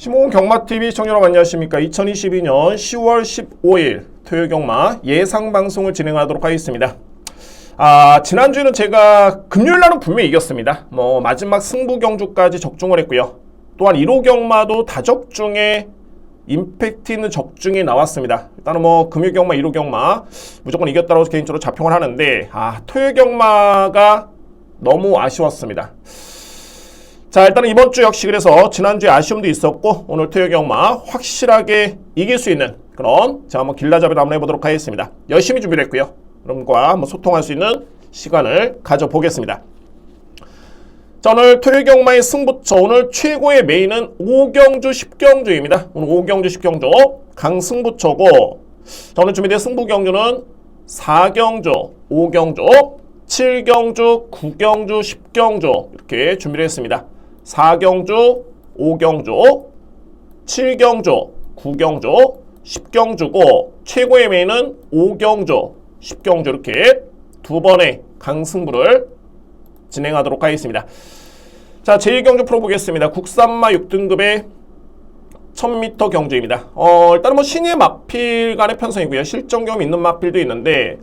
신봉 경마TV 시청자 여러분 안녕하십니까. 2022년 10월 15일 토요 경마 예상 방송을 진행하도록 하겠습니다. 지난주에는 제가 금요일날은 분명히 이겼습니다. 마지막 승부 경주까지 적중을 했고요. 또한 1호 경마도 다적중에 임팩트 있는 적중이 나왔습니다. 일단은 금요 경마, 1호 경마 무조건 이겼다고 개인적으로 자평을 하는데 토요 경마가 너무 아쉬웠습니다. 자, 일단은 이번 주 역시 그래서 지난주에 아쉬움도 있었고 오늘 토요 경마 확실하게 이길 수 있는 그런 제가 한번 길라잡이를 한번 해보도록 하겠습니다. 열심히 준비를 했고요. 여러분과 한번 소통할 수 있는 시간을 가져보겠습니다. 자, 오늘 토요 경마의 승부처 오늘 최고의 메인은 5경주 10경주입니다. 오늘 5경주 10경주 강승부처고 자, 오늘 준비된 승부 경주는 4경주, 5경주, 7경주, 9경주, 10경주 이렇게 준비를 했습니다. 4경주, 5경주, 7경주, 9경주, 10경주고 최고의 메인은 5경주, 10경주 이렇게 두 번의 강승부를 진행하도록 하겠습니다. 자, 제1경주 풀어보겠습니다. 국산마 6등급의 1000m 경주입니다. 일단은 신예 마필 간의 편성이고요. 실전 경험 있는 마필도 있는데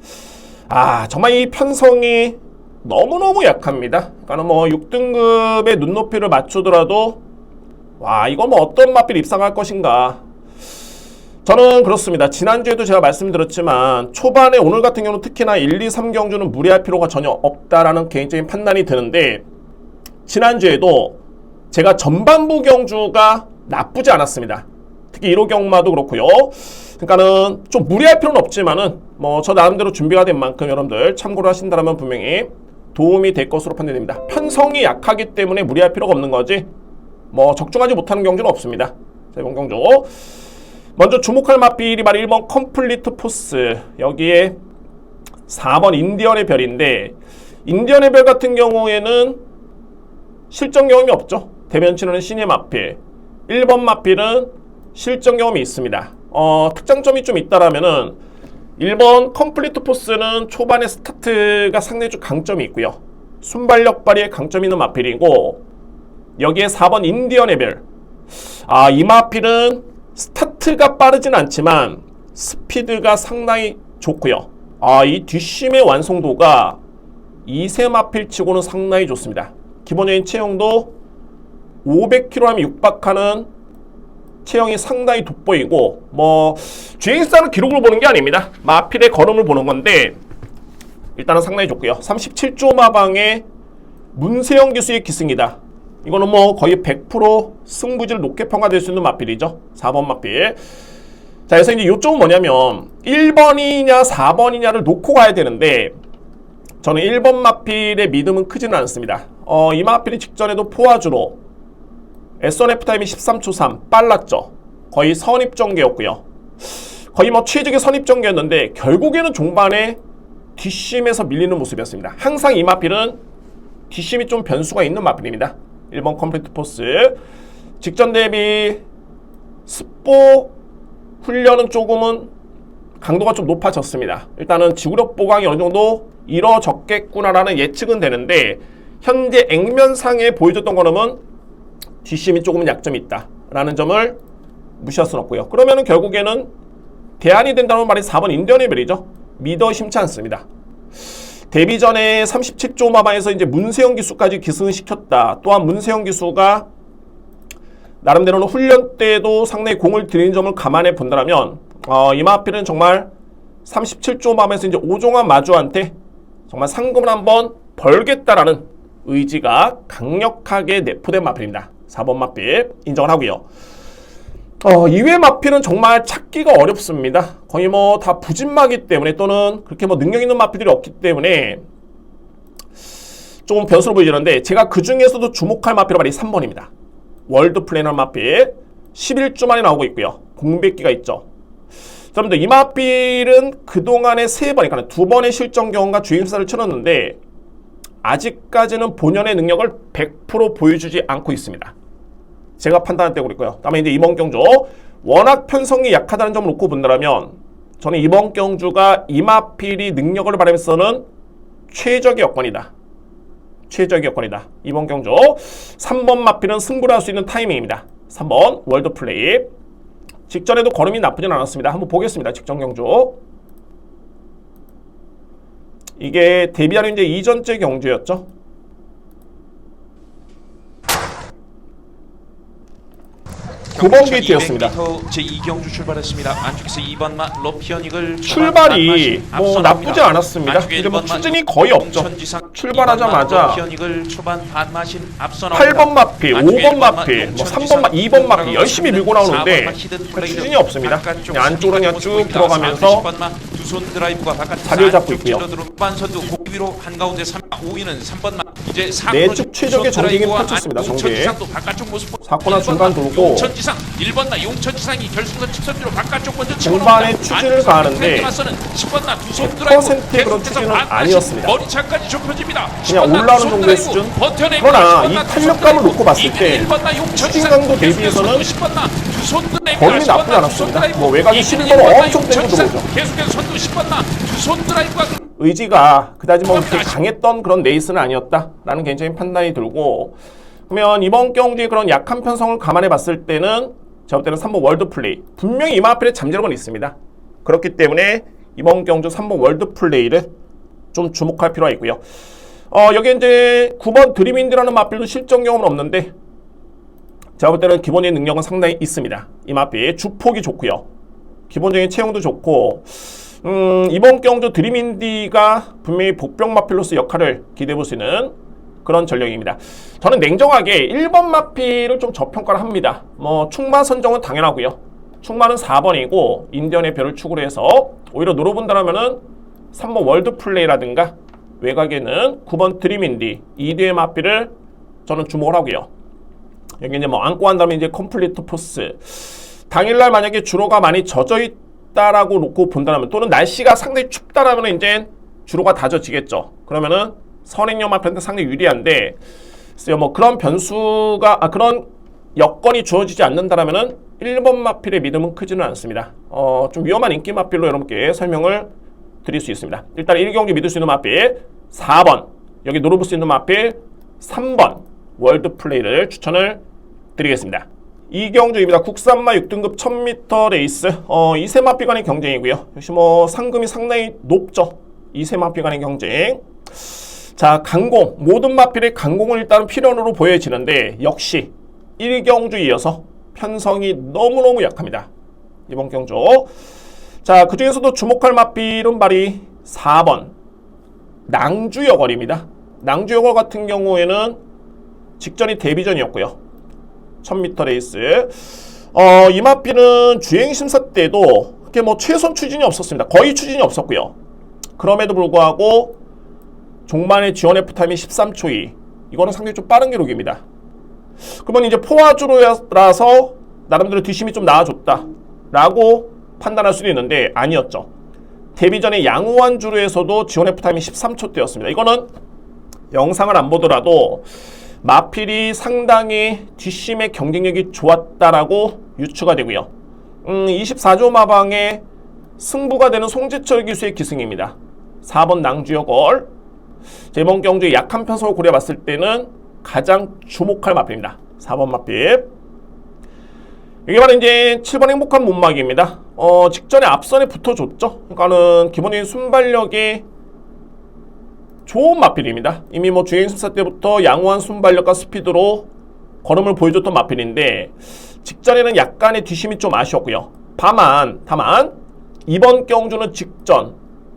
정말 이 편성이 너무너무 약합니다. 그러니까 6등급의 눈높이를 맞추더라도 이거 어떤 마필 입상할 것인가. 저는 그렇습니다. 지난주에도 제가 말씀드렸지만 초반에 오늘 같은 경우는 특히나 1, 2, 3경주는 무리할 필요가 전혀 없다라는 개인적인 판단이 드는데 지난주에도 제가 전반부 경주가 나쁘지 않았습니다. 특히 1호 경마도 그렇고요. 그러니까는 좀 무리할 필요는 없지만은 저 나름대로 준비가 된 만큼 여러분들 참고를 하신다면 분명히 도움이 될 것으로 판단됩니다. 편성이 약하기 때문에 무리할 필요가 없는 거지 적중하지 못하는 경주는 없습니다. 자, 이번 경주 먼저 주목할 마필이 바로 1번 컴플리트 포스, 여기에 4번 인디언의 별인데 인디언의 별 같은 경우에는 실전 경험이 없죠. 대면 치르는 신예 마필. 1번 마필은 실전 경험이 있습니다. 특장점이 좀 있다라면은 1번 컴플리트 포스는 초반에 스타트가 상당히 좀 강점이 있고요. 순발력 발휘에 강점이 있는 마필이고 여기에 4번 인디언의 별. 이 마필은 스타트가 빠르진 않지만 스피드가 상당히 좋고요. 이 뒷심의 완성도가 2세 마필치고는 상당히 좋습니다. 기본적인 체형도 500kg 하면 육박하는 체형이 상당히 돋보이고 주행사는 기록을 보는 게 아닙니다. 마필의 걸음을 보는 건데 일단은 상당히 좋고요. 37조 마방의 문세영 기수의 기승이다. 이거는 거의 100% 승부질 높게 평가될 수 있는 마필이죠. 4번 마필. 자, 그래서 이제 요점은 뭐냐면 1번이냐 4번이냐를 놓고 가야 되는데 저는 1번 마필의 믿음은 크지는 않습니다. 이 마필이 직전에도 포화주로 S1F 타임이 13초 3 빨랐죠. 거의 선입전개였고요. 거의 최적의 선입전개였는데 결국에는 종반에 뒷심에서 밀리는 모습이었습니다. 항상 이 마필은 뒷심이 좀 변수가 있는 마필입니다. 1번 컴플리트 포스. 직전 대비 스포 훈련은 조금은 강도가 좀 높아졌습니다. 일단은 지구력 보강이 어느 정도 이뤄졌겠구나라는 예측은 되는데 현재 액면상에 보여줬던 거는 뒷심이 조금은 약점이 있다라는 점을 무시할 수는 없고요. 그러면은 결국에는 대안이 된다는 말이 4번 인디언의 별이죠. 믿어 심치 않습니다. 데뷔 전에 37조 마방에서 이제 문세영 기수까지 기승을 시켰다. 또한 문세영 기수가 나름대로는 훈련 때도 상당히 공을 들이는 점을 감안해 본다면 이 마필은 정말 37조 마방에서 이제 오종환 마주한테 정말 상금을 한번 벌겠다라는 의지가 강력하게 내포된 마필입니다. 4번 마필 인정을 하고요. 이외 마필은 정말 찾기가 어렵습니다. 거의 다 부진마기 때문에 또는 그렇게 능력 있는 마필들이 없기 때문에 조금 변수로 보이는데 제가 그 중에서도 주목할 마필은 바로 3번입니다. 월드 플래너 마필 11주 만에 나오고 있고요. 공백기가 있죠. 여러분들 이 마필은 그동안에 3번, 그러니까 2번의 실전 경험과 주행사를 치렀는데 아직까지는 본연의 능력을 100% 보여주지 않고 있습니다. 제가 판단할 때고 있고요. 다음에 이제 이번 경주 워낙 편성이 약하다는 점을 놓고 본다면 저는 이번 경주가 이 마필이 능력을 발휘해서는 최적의 여건이다. 최적의 여건이다. 이번 경주 3번 마필은 승부를 할 수 있는 타이밍입니다. 3번 월드플레이. 직전에도 걸음이 나쁘진 않았습니다. 한번 보겠습니다. 직전 경주. 이게 데뷔하는 이제 이전째 경주였죠. 9번 게이트였습니다. 제2경주 출발했습니다. 안쪽에서 2번마 로피어닉을 출발이 뭐 나쁘지 않았습니다. 근데 뭐 추진이 거의 없죠. 출발하자마자 8번 마필, 5번 마필, 뭐 3번, 2번 마필 열심히 밀고 나오는데 추진이 없습니다. 그냥 안쪽으로 그냥 쭉 들어가면서 자리를 잡고 있고요. 위로 한가운데 3, 5위는 3번마 이제 내측 최적의 정직이 펼쳤습니다. 정계. 사코나 중간 돌고 용천지상 1번나 용천지상이 결승선 직선으로 바깥쪽 먼저 중반에 추진을 가하는데 100%의 그런 추진은 아니었습니다. 머리차까지 좁혀집니다. 그냥 올라오는 정도의 수준. 그러나 이 탄력감을 놓고 봤을 때 추진강도 대비해서는 거림이 나쁘지 않았습니다. 뭐 외곽이 11번은 엄청 땡겨 들어오죠. 계속해서 선두 10번나 두손 드라이브가 의지가 그다지 뭐 그렇게 강했던 그런 레이스는 아니었다라는 개인적인 판단이 들고, 그러면 이번 경기의 그런 약한 편성을 감안해 봤을 때는 제가 볼 때는 3번 월드플레이 분명히 이마필에 잠재력은 있습니다. 그렇기 때문에 이번 경주 3번 월드플레이를 좀 주목할 필요가 있고요. 여기 이제 9번 드림인드라는 마필도 실전 경험은 없는데 제가 볼 때는 기본적인 능력은 상당히 있습니다. 이 마필 주폭이 좋고요. 기본적인 체형도 좋고, 이번 경주 드림인디가 분명히 복병 마필로서 역할을 기대해 볼 수 있는 그런 전력입니다. 저는 냉정하게 1번 마필을 좀 저평가를 합니다. 뭐 충마 선정은 당연하고요. 충마는 4번이고 인디언의 별을 축으로 해서 오히려 노려본다면은 3번 월드플레이라든가 외곽에는 9번 드림인디 2대의 마필을 저는 주목을 하고요. 여기 이제 뭐 안고 한다면 이제 컴플리트 포스, 당일날 만약에 주로가 많이 젖어 있다라고 놓고 본다면, 또는 날씨가 상당히 춥다라면 이제 주로가 다져지겠죠. 그러면은 선행용 마필한테 상당히 유리한데, 뭐 그런 변수가 그런 여건이 주어지지 않는다라면은 1번 마필의 믿음은 크지는 않습니다. 좀 위험한 인기 마필로 여러분께 설명을 드릴 수 있습니다. 일단 1경기 믿을 수 있는 마필 4번, 여기 노려볼 수 있는 마필 3번 월드플레이를 추천을 드리겠습니다. 이경주입니다. 국산마 6등급 1000m 레이스 2세 마필 간의 경쟁이고요. 역시 뭐 상금이 상당히 높죠. 2세 마필 간의 경쟁. 자, 강공, 모든 마필의 강공은 일단 필연으로 보여지는데 역시 1경주 이어서 편성이 너무너무 약합니다. 이번 경주. 자, 그 중에서도 주목할 마필은 바로 4번 낭주여걸입니다. 낭주여걸 같은 경우에는 직전이 데뷔전이었고요. 1000m 레이스. 이 마필은 주행 심사 때도 그렇게 뭐 최선 추진이 없었습니다. 거의 추진이 없었고요. 그럼에도 불구하고 종반의 지원 F타임이 13초2. 이거는 상당히 좀 빠른 기록입니다. 그러면 이제 포화주로라서 나름대로 뒷심이 좀 나아졌다 라고 판단할 수도 있는데 아니었죠. 데뷔전에 양호한 주로에서도 지원 F타임이 13초대였습니다. 이거는 영상을 안 보더라도 마필이 상당히 뒷심의 경쟁력이 좋았다라고 유추가 되고요. 24조 마방의 승부가 되는 송재철 기수의 기승입니다. 4번 낭주여걸. 이번 경주의 약한 편성을 고려해봤을 때는 가장 주목할 마필입니다. 4번 마필. 이게 바로 이제 7번 행복한 못막입니다. 직전에 앞선에 붙어줬죠. 그러니까는 기본적인 순발력이 좋은 마필입니다. 이미 뭐 주행 심사 때부터 양호한 순발력과 스피드로 걸음을 보여줬던 마필인데 직전에는 약간의 뒷심이 좀 아쉬웠고요. 다만 이번 경주는 직전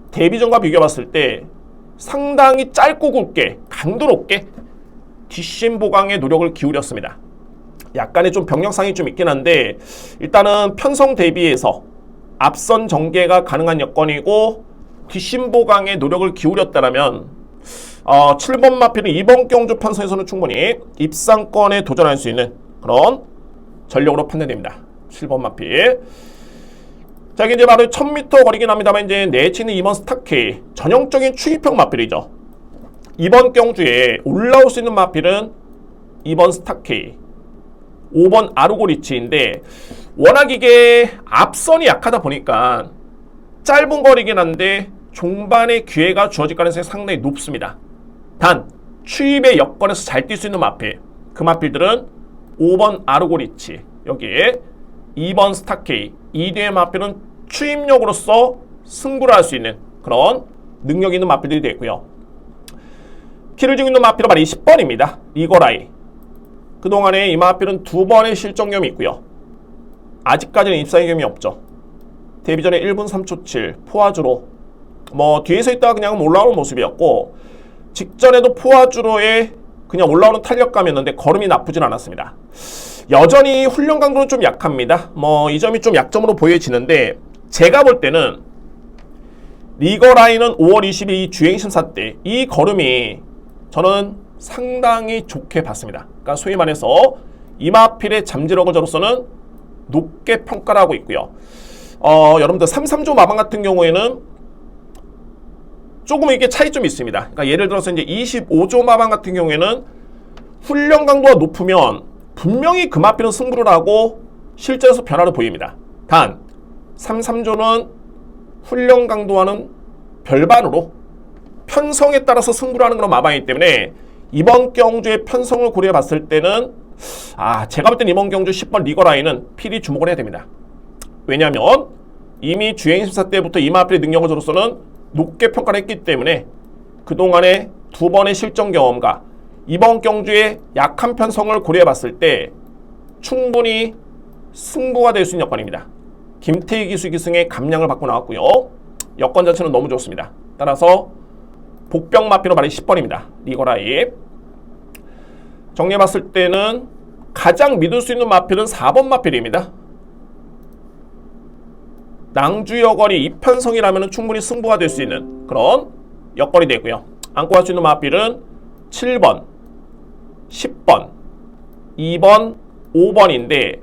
데뷔전과 비교해봤을 때 상당히 짧고 굵게 강도 높게 뒷심 보강에 노력을 기울였습니다. 약간의 좀 병력상이 좀 있긴 한데 일단은 편성 대비해서 앞선 전개가 가능한 여건이고 뒷심 보강에 노력을 기울였다면 7번 마필은 이번 경주 편성에서는 충분히 입상권에 도전할 수 있는 그런 전력으로 판단됩니다. 7번 마필. 자, 이게 이제 바로 1000m 거리긴 합니다만 이제 내치는 이번 스타케이 전형적인 추기평 마필이죠. 이번 경주에 올라올 수 있는 마필은 2번 스타케이, 5번 아르고리치인데 워낙 이게 앞선이 약하다 보니까 짧은 거리긴 한데 종반에 기회가 주어질 가능성이 상당히 높습니다. 단 추입의 여건에서 잘 뛸 수 있는 마필, 그 마필들은 5번 아르고리치, 여기에 2번 스타케이, 이 뒤의 마필은 추임력으로서 승부를 할 수 있는 그런 능력 있는 마필들이 되고요. 키를 지고 있는 마필은 바로 10번입니다. 리거라이. 그동안에 이 마필은 2번의 실전겸이 있고요. 아직까지는 입상의 겸이 없죠. 데뷔 전에 1분 3초 7 포화주로 뒤에서 있다가 그냥 올라오는 모습이었고, 직전에도 포화주로에 그냥 올라오는 탄력감이었는데 걸음이 나쁘진 않았습니다. 여전히 훈련 강도는 좀 약합니다. 이 점이 좀 약점으로 보여지는데, 제가 볼 때는 리거라인은 5월 22일 주행심사 때 이 걸음이 저는 상당히 좋게 봤습니다. 그러니까 소위 말해서 이마필의 잠재력을 저로서는 높게 평가를 하고 있고요. 여러분들 33조 마방 같은 경우에는 조금 이게 차이점이 있습니다. 그러니까 예를 들어서 이제 25조 마방 같은 경우에는 훈련 강도가 높으면 분명히 그 마필은 승부를 하고 실전에서 변화를 보입니다. 단 33조는 훈련 강도와는 별반으로 편성에 따라서 승부를 하는 그런 마방이기 때문에 이번 경주의 편성을 고려해 봤을 때는 제가 볼 땐 이번 경주 10번 리거라인은 필히 주목을 해야 됩니다. 왜냐하면 이미 주행심사 때부터 이 마필의 능력을 저로서는 높게 평가를 했기 때문에 그동안의 2번의 실전 경험과 이번 경주의 약한 편성을 고려해 봤을 때 충분히 승부가 될 수 있는 여건입니다. 김태희 기수 기승의 감량을 받고 나왔고요. 여건 자체는 너무 좋습니다. 따라서 복병 마필은 바로 10번입니다. 리거라이. 정리해 봤을 때는 가장 믿을 수 있는 마필은 4번 마필입니다. 낭주 여건이 이편성이라면 충분히 승부가 될 수 있는 그런 여건이 되고요. 안고 갈 수 있는 마필은 7번, 10번, 2번, 5번인데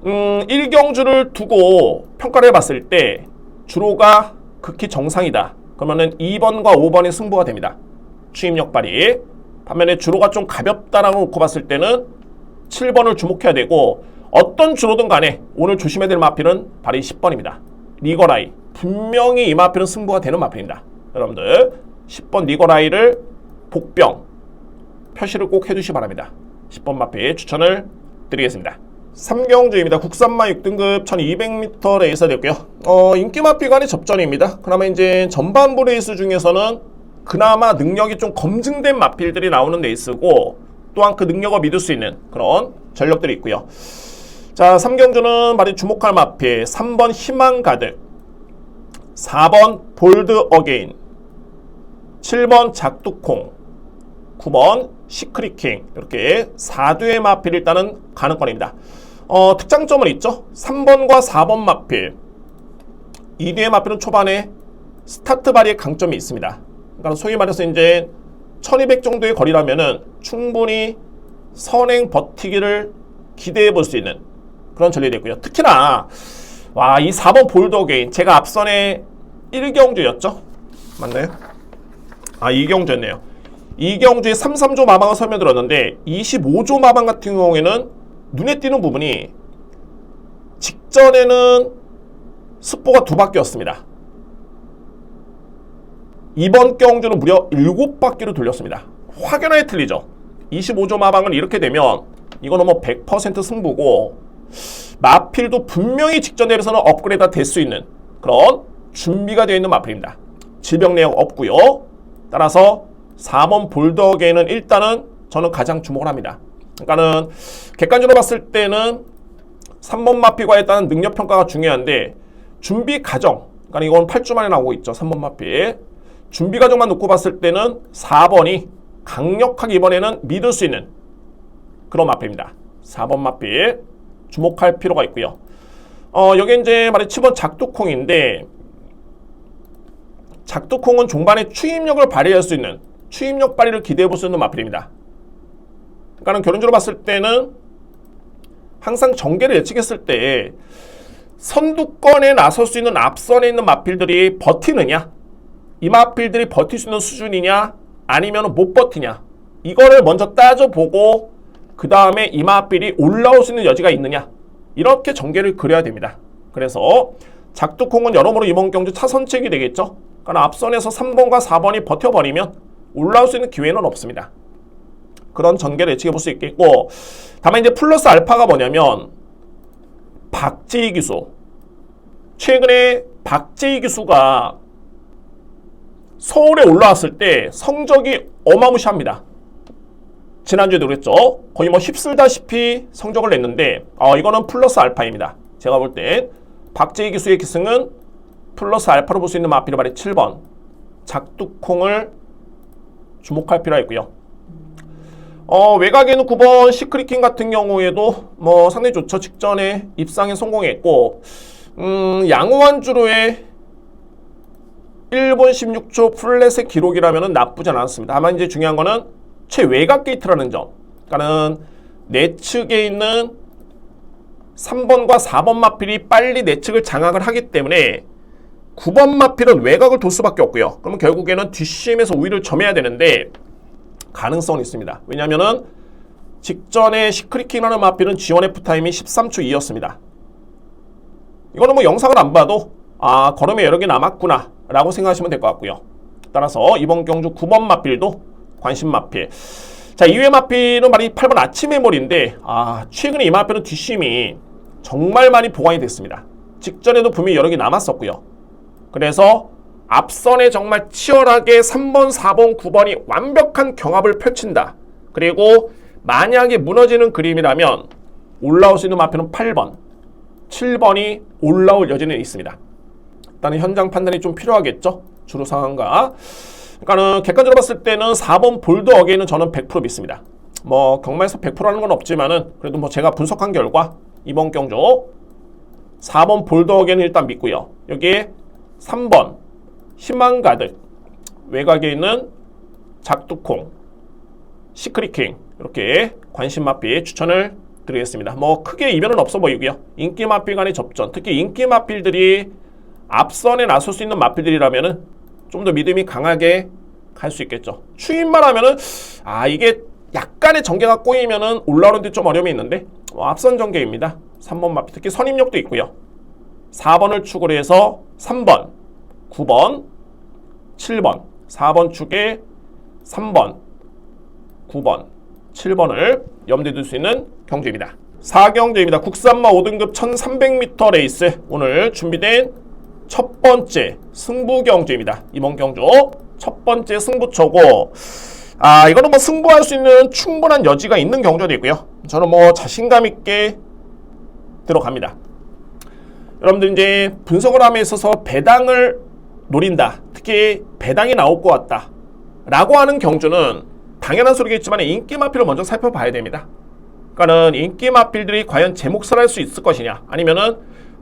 1경주를 두고 평가를 해봤을 때 주로가 극히 정상이다. 그러면은 2번과 5번의 승부가 됩니다. 추임력 발휘. 반면에 주로가 좀 가볍다라고 놓고 봤을 때는 7번을 주목해야 되고, 어떤 주로든 간에 오늘 조심해야 될 마필은 바로 10번입니다. 리거라이. 분명히 이 마필은 승부가 되는 마필입니다. 여러분들 10번 리거라이를 복병 표시를 꼭 해주시기 바랍니다. 10번 마필 추천을 드리겠습니다. 3경주입니다. 국산마 6등급 1200m 레이서 됐고요. 인기 마필 간의 접전입니다. 그나마 이제 전반부 레이스 중에서는 그나마 능력이 좀 검증된 마필들이 나오는 레이스고, 또한 그 능력을 믿을 수 있는 그런 전력들이 있고요. 자, 3경주는 바로 주목할 마필 3번 희망 가득, 4번 볼드 어게인, 7번 작두콩, 9번 시크릿킹, 이렇게 4두의 마필 일단은 가능권입니다. 특장점은 있죠. 3번과 4번 마필, 2두의 마필은 초반에 스타트 발휘의 강점이 있습니다. 그러니까 소위 말해서 이제 1200 정도의 거리라면은 충분히 선행 버티기를 기대해 볼 수 있는 그런 전략이 되고요. 특히나 이 4번 볼드 어게인, 제가 앞선에 1경주였죠? 맞나요? 2경주였네요. 2경주에 33조 마방을 설명드렸는데 25조 마방 같은 경우에는 눈에 띄는 부분이 직전에는 스포가 2바퀴였습니다. 이번 경주는 무려 7바퀴를 돌렸습니다. 확연하게 틀리죠. 25조 마방은 이렇게 되면 이거는 100% 승부고, 마필도 분명히 직전 대비해서는 업그레이드가 될 수 있는 그런 준비가 되어 있는 마필입니다. 질병 내역 없고요. 따라서 4번 볼더게는 일단은 저는 가장 주목을 합니다. 그러니까는 객관적으로 봤을 때는 3번 마필과 일단 능력 평가가 중요한데, 준비 과정, 그러니까 이건 8주 만에 나오고 있죠. 3번 마필. 준비 과정만 놓고 봤을 때는 4번이 강력하게 이번에는 믿을 수 있는 그런 마필입니다. 4번 마필 주목할 필요가 있고요. 여기 이제 말이 7번 작두콩인데, 작두콩은 종반에 추임력을 발휘할 수 있는, 추임력 발휘를 기대해 볼 수 있는 마필입니다. 그러니까 결론적으로 봤을 때는 항상 전개를 예측했을 때 선두권에 나설 수 있는 앞선에 있는 마필들이 버티느냐, 이 마필들이 버틸 수 있는 수준이냐, 아니면 못 버티냐, 이거를 먼저 따져보고 그 다음에 이 마필이 올라올 수 있는 여지가 있느냐, 이렇게 전개를 그려야 됩니다. 그래서 작두콩은 여러모로 이번 경주 차선책이 되겠죠. 그러니까 앞선에서 3번과 4번이 버텨버리면 올라올 수 있는 기회는 없습니다. 그런 전개를 예측해 볼 수 있겠고, 다만 이제 플러스 알파가 뭐냐면 박재희 기수. 최근에 박재희 기수가 서울에 올라왔을 때 성적이 어마무시합니다. 지난주에도 그랬죠. 거의 뭐 휩쓸다시피 성적을 냈는데 이거는 플러스 알파입니다. 제가 볼 때 박재희 기수의 기승은 플러스 알파로 볼 수 있는 마필이 바로 7번 작두콩을 주목할 필요가 있고요. 외곽에는 9번 시크리킹 같은 경우에도 뭐 상당히 좋죠. 직전에 입상에 성공했고, 양호한 주로의 1분 16초 플랫의 기록이라면 나쁘지 않았습니다. 다만 이제 중요한 거는 최외곽 게이트라는 점. 그러니까는 내측에 있는 3번과 4번 마필이 빨리 내측을 장악을 하기 때문에 9번 마필은 외곽을 돌 수밖에 없고요. 그러면 결국에는 뒷심에서 우위를 점해야 되는데 가능성은 있습니다. 왜냐면은 직전에 시크리킹하는 마필은 지원 F타임이 13초 2였습니다. 이거는 뭐 영상을 안 봐도 걸음에 여러 개 남았구나 라고 생각하시면 될 것 같고요. 따라서 이번 경주 9번 마필도 관심 마필. 자, 2회 마필은 말이 8번 아침 메모리인데 최근에 이 마필은 뒷심이 정말 많이 보강이 됐습니다. 직전에도 분명히 여러 개 남았었고요. 그래서 앞선에 정말 치열하게 3번, 4번, 9번이 완벽한 경합을 펼친다. 그리고 만약에 무너지는 그림이라면 올라올 수 있는 마필은 8번, 7번이 올라올 여지는 있습니다. 일단은 현장 판단이 좀 필요하겠죠. 주로 상황과. 그러니까는 객관적으로 봤을 때는 4번 볼드 어게인은 저는 100% 믿습니다. 뭐 경마에서 100%라는 건 없지만은 그래도 뭐 제가 분석한 결과 이번 경주 4번 볼드 어게인은 일단 믿고요. 여기에 3번 희망 가득 외곽에 있는 작두콩, 시크리킹 이렇게 관심 마필 추천을 드리겠습니다. 뭐 크게 이변은 없어 보이고요. 인기 마필 간의 접전, 특히 인기 마필들이 앞선에 나설 수 있는 마필들이라면은 좀 더 믿음이 강하게 갈 수 있겠죠. 추임만 하면은 이게 약간의 전개가 꼬이면은 올라오는 데 좀 어려움이 있는데 앞선 전개입니다. 3번 마필 특히 선임력도 있고요. 4번을 축으로 해서 3번, 9번, 7번, 4번 축에 3번, 9번, 7번을 염두에 둘 수 있는 경주입니다. 4경주입니다. 국산마 5등급 1300m 레이스 오늘 준비된 첫 번째 승부 경주입니다. 이번 경주 첫 번째 승부처고 이거는 뭐 승부할 수 있는 충분한 여지가 있는 경주도 있고요. 저는 뭐 자신감 있게 들어갑니다. 여러분들 이제 분석을 함에 있어서 배당을 노린다. 특히 배당이 나올 것 같다. 라고 하는 경주는 당연한 소리겠지만 인기 마필을 먼저 살펴봐야 됩니다. 그러니까는 인기 마필들이 과연 제 몫을 할 수 있을 것이냐 아니면은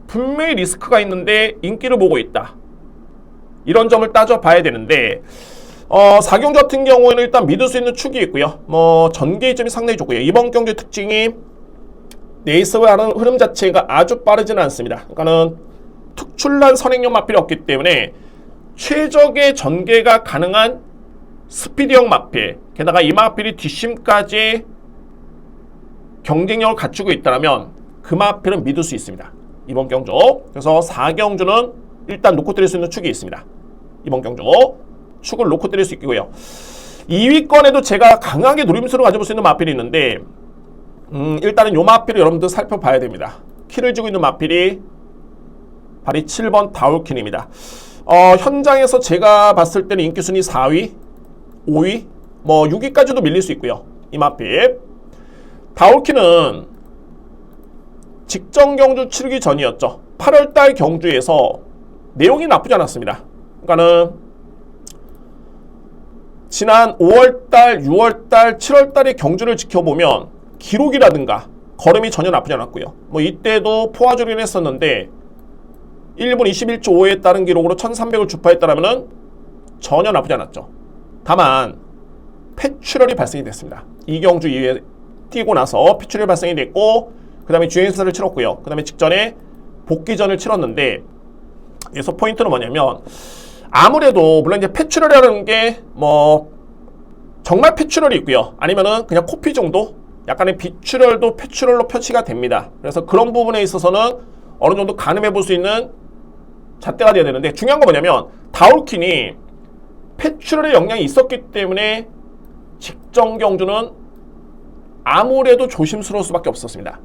분명히 리스크가 있는데 인기를 보고 있다. 이런 점을 따져봐야 되는데 4경주 같은 경우에는 일단 믿을 수 있는 축이 있고요. 뭐 전개점이 상당히 좋고요. 이번 경주의 특징이 레이스와 하는 흐름 자체가 아주 빠르지는 않습니다. 그러니까는 특출난 선행력 마필이 없기 때문에 최적의 전개가 가능한 스피드형 마필, 게다가 이 마필이 뒷심까지 경쟁력을 갖추고 있다면 그 마필은 믿을 수 있습니다. 이번 경주. 그래서 4경주는 일단 놓고 때릴 수 있는 축이 있습니다. 이번 경주 축을 놓고 때릴 수 있고요. 2위권에도 제가 강하게 노림수를 가져볼 수 있는 마필이 있는데 일단은 요 마필을 여러분들 살펴봐야 됩니다. 키를 쥐고 있는 마필이 바로 7번 다울킨입니다. 현장에서 제가 봤을 때는 인기순위 4위, 5위, 뭐 6위까지도 밀릴 수 있고요. 이 마필. 다울킨은 직전 경주 치르기 전이었죠. 8월달 경주에서 내용이 나쁘지 않았습니다. 그러니까는 지난 5월달, 6월달, 7월달의 경주를 지켜보면 기록이라든가 걸음이 전혀 나쁘지 않았고요. 뭐 이때도 포화조리를 했었는데 1분 21초 5에 따른 기록으로 1300을 주파했다라면 전혀 나쁘지 않았죠. 다만 폐출혈이 발생이 됐습니다. 이 경주 이후에 뛰고 나서 폐출혈이 발생이 됐고 그 다음에 주행사를 치렀고요. 그 다음에 직전에 복귀전을 치렀는데 여기서 포인트는 뭐냐면 아무래도 물론 이제 폐출혈이라는 게 뭐 정말 폐출혈이 있고요. 아니면은 그냥 코피 정도 약간의 비출혈도 폐출혈로 표시가 됩니다. 그래서 그런 부분에 있어서는 어느 정도 가늠해 볼 수 있는 잣대가 돼야 되는데 중요한 건 뭐냐면 다울킨이 폐출혈의 영향이 있었기 때문에 직전 경주는 아무래도 조심스러울 수밖에 없었습니다.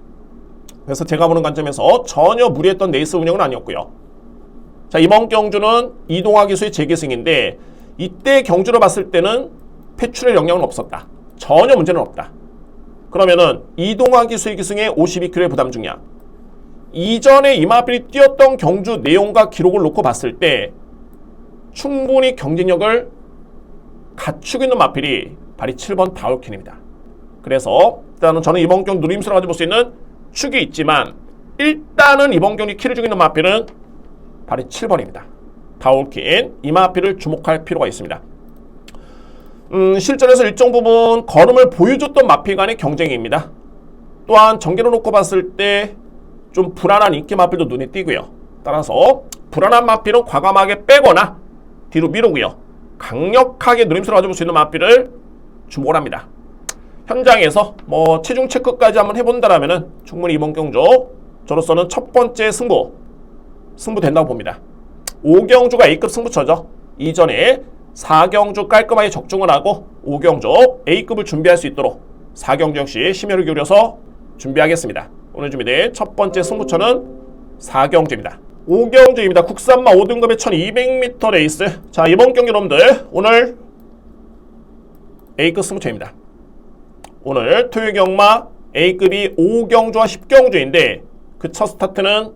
그래서 제가 보는 관점에서 전혀 무리했던 레이스 운영은 아니었고요. 자, 이번 경주는 이동화 기수의 재계승인데 이때 경주를 봤을 때는 패출의 영향은 없었다. 전혀 문제는 없다. 그러면은 이동화 기수의 기승의 52kg의 부담 중량, 이전에 이마필이 뛰었던 경주 내용과 기록을 놓고 봤을 때 충분히 경쟁력을 갖추고 있는 마필이 바로 7번 다울킨입니다. 그래서 일단은 저는 이번 경주 누림수를 가지고 볼 수 있는 축이 있지만 일단은 이번 경기 키를 주고 있는 마필은 바로 7번입니다. 다울킨, 이 마필을 주목할 필요가 있습니다. 실전에서 일정 부분 걸음을 보여줬던 마필 간의 경쟁입니다. 또한 전개로 놓고 봤을 때 좀 불안한 인기 마필도 눈에 띄고요. 따라서 불안한 마필은 과감하게 빼거나 뒤로 미루고요. 강력하게 누림수를 가지고 볼 수 있는 마필을 주목을 합니다. 현장에서 뭐 체중 체크까지 한번 해본다라면은 충분히 이번 경주 저로서는 첫 번째 승부 된다고 봅니다. 5경주가 A급 승부처죠. 이전에 4경주 깔끔하게 적중을 하고 5경주 A급을 준비할 수 있도록 4경주 역시 심혈을 기울여서 준비하겠습니다. 오늘 준비된 첫 번째 승부처는 4경주입니다. 5경주입니다. 국산마 5등급의 1200m 레이스. 자, 이번 경기 여러분들 오늘 A급 승부처입니다. 오늘 토요경마 A급이 5경주와 10경주인데 그 첫 스타트는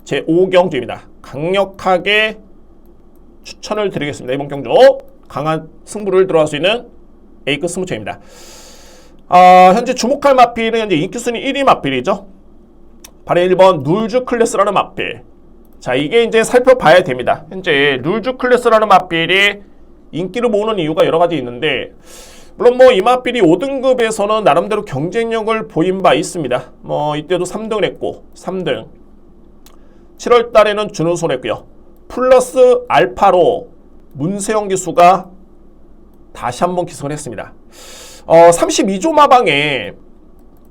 제 5경주입니다. 강력하게 추천을 드리겠습니다. 이번 경주 강한 승부를 들어갈 수 있는 A급 승부처입니다. 현재 주목할 마필은 현재 인기순위 1위 마필이죠. 바로 1번 룰즈 클래스라는 마필. 자, 이게 이제 살펴봐야 됩니다. 현재 룰즈 클래스라는 마필이 인기를 모으는 이유가 여러 가지 있는데, 물론 뭐 이 마필이 5등급에서는 나름대로 경쟁력을 보인 바 있습니다. 뭐 이때도 3등을 했고 3등. 7월 달에는 준우승을 했고요. 플러스 알파로 문세영 기수가 다시 한번 기승을 했습니다. 32조 마방에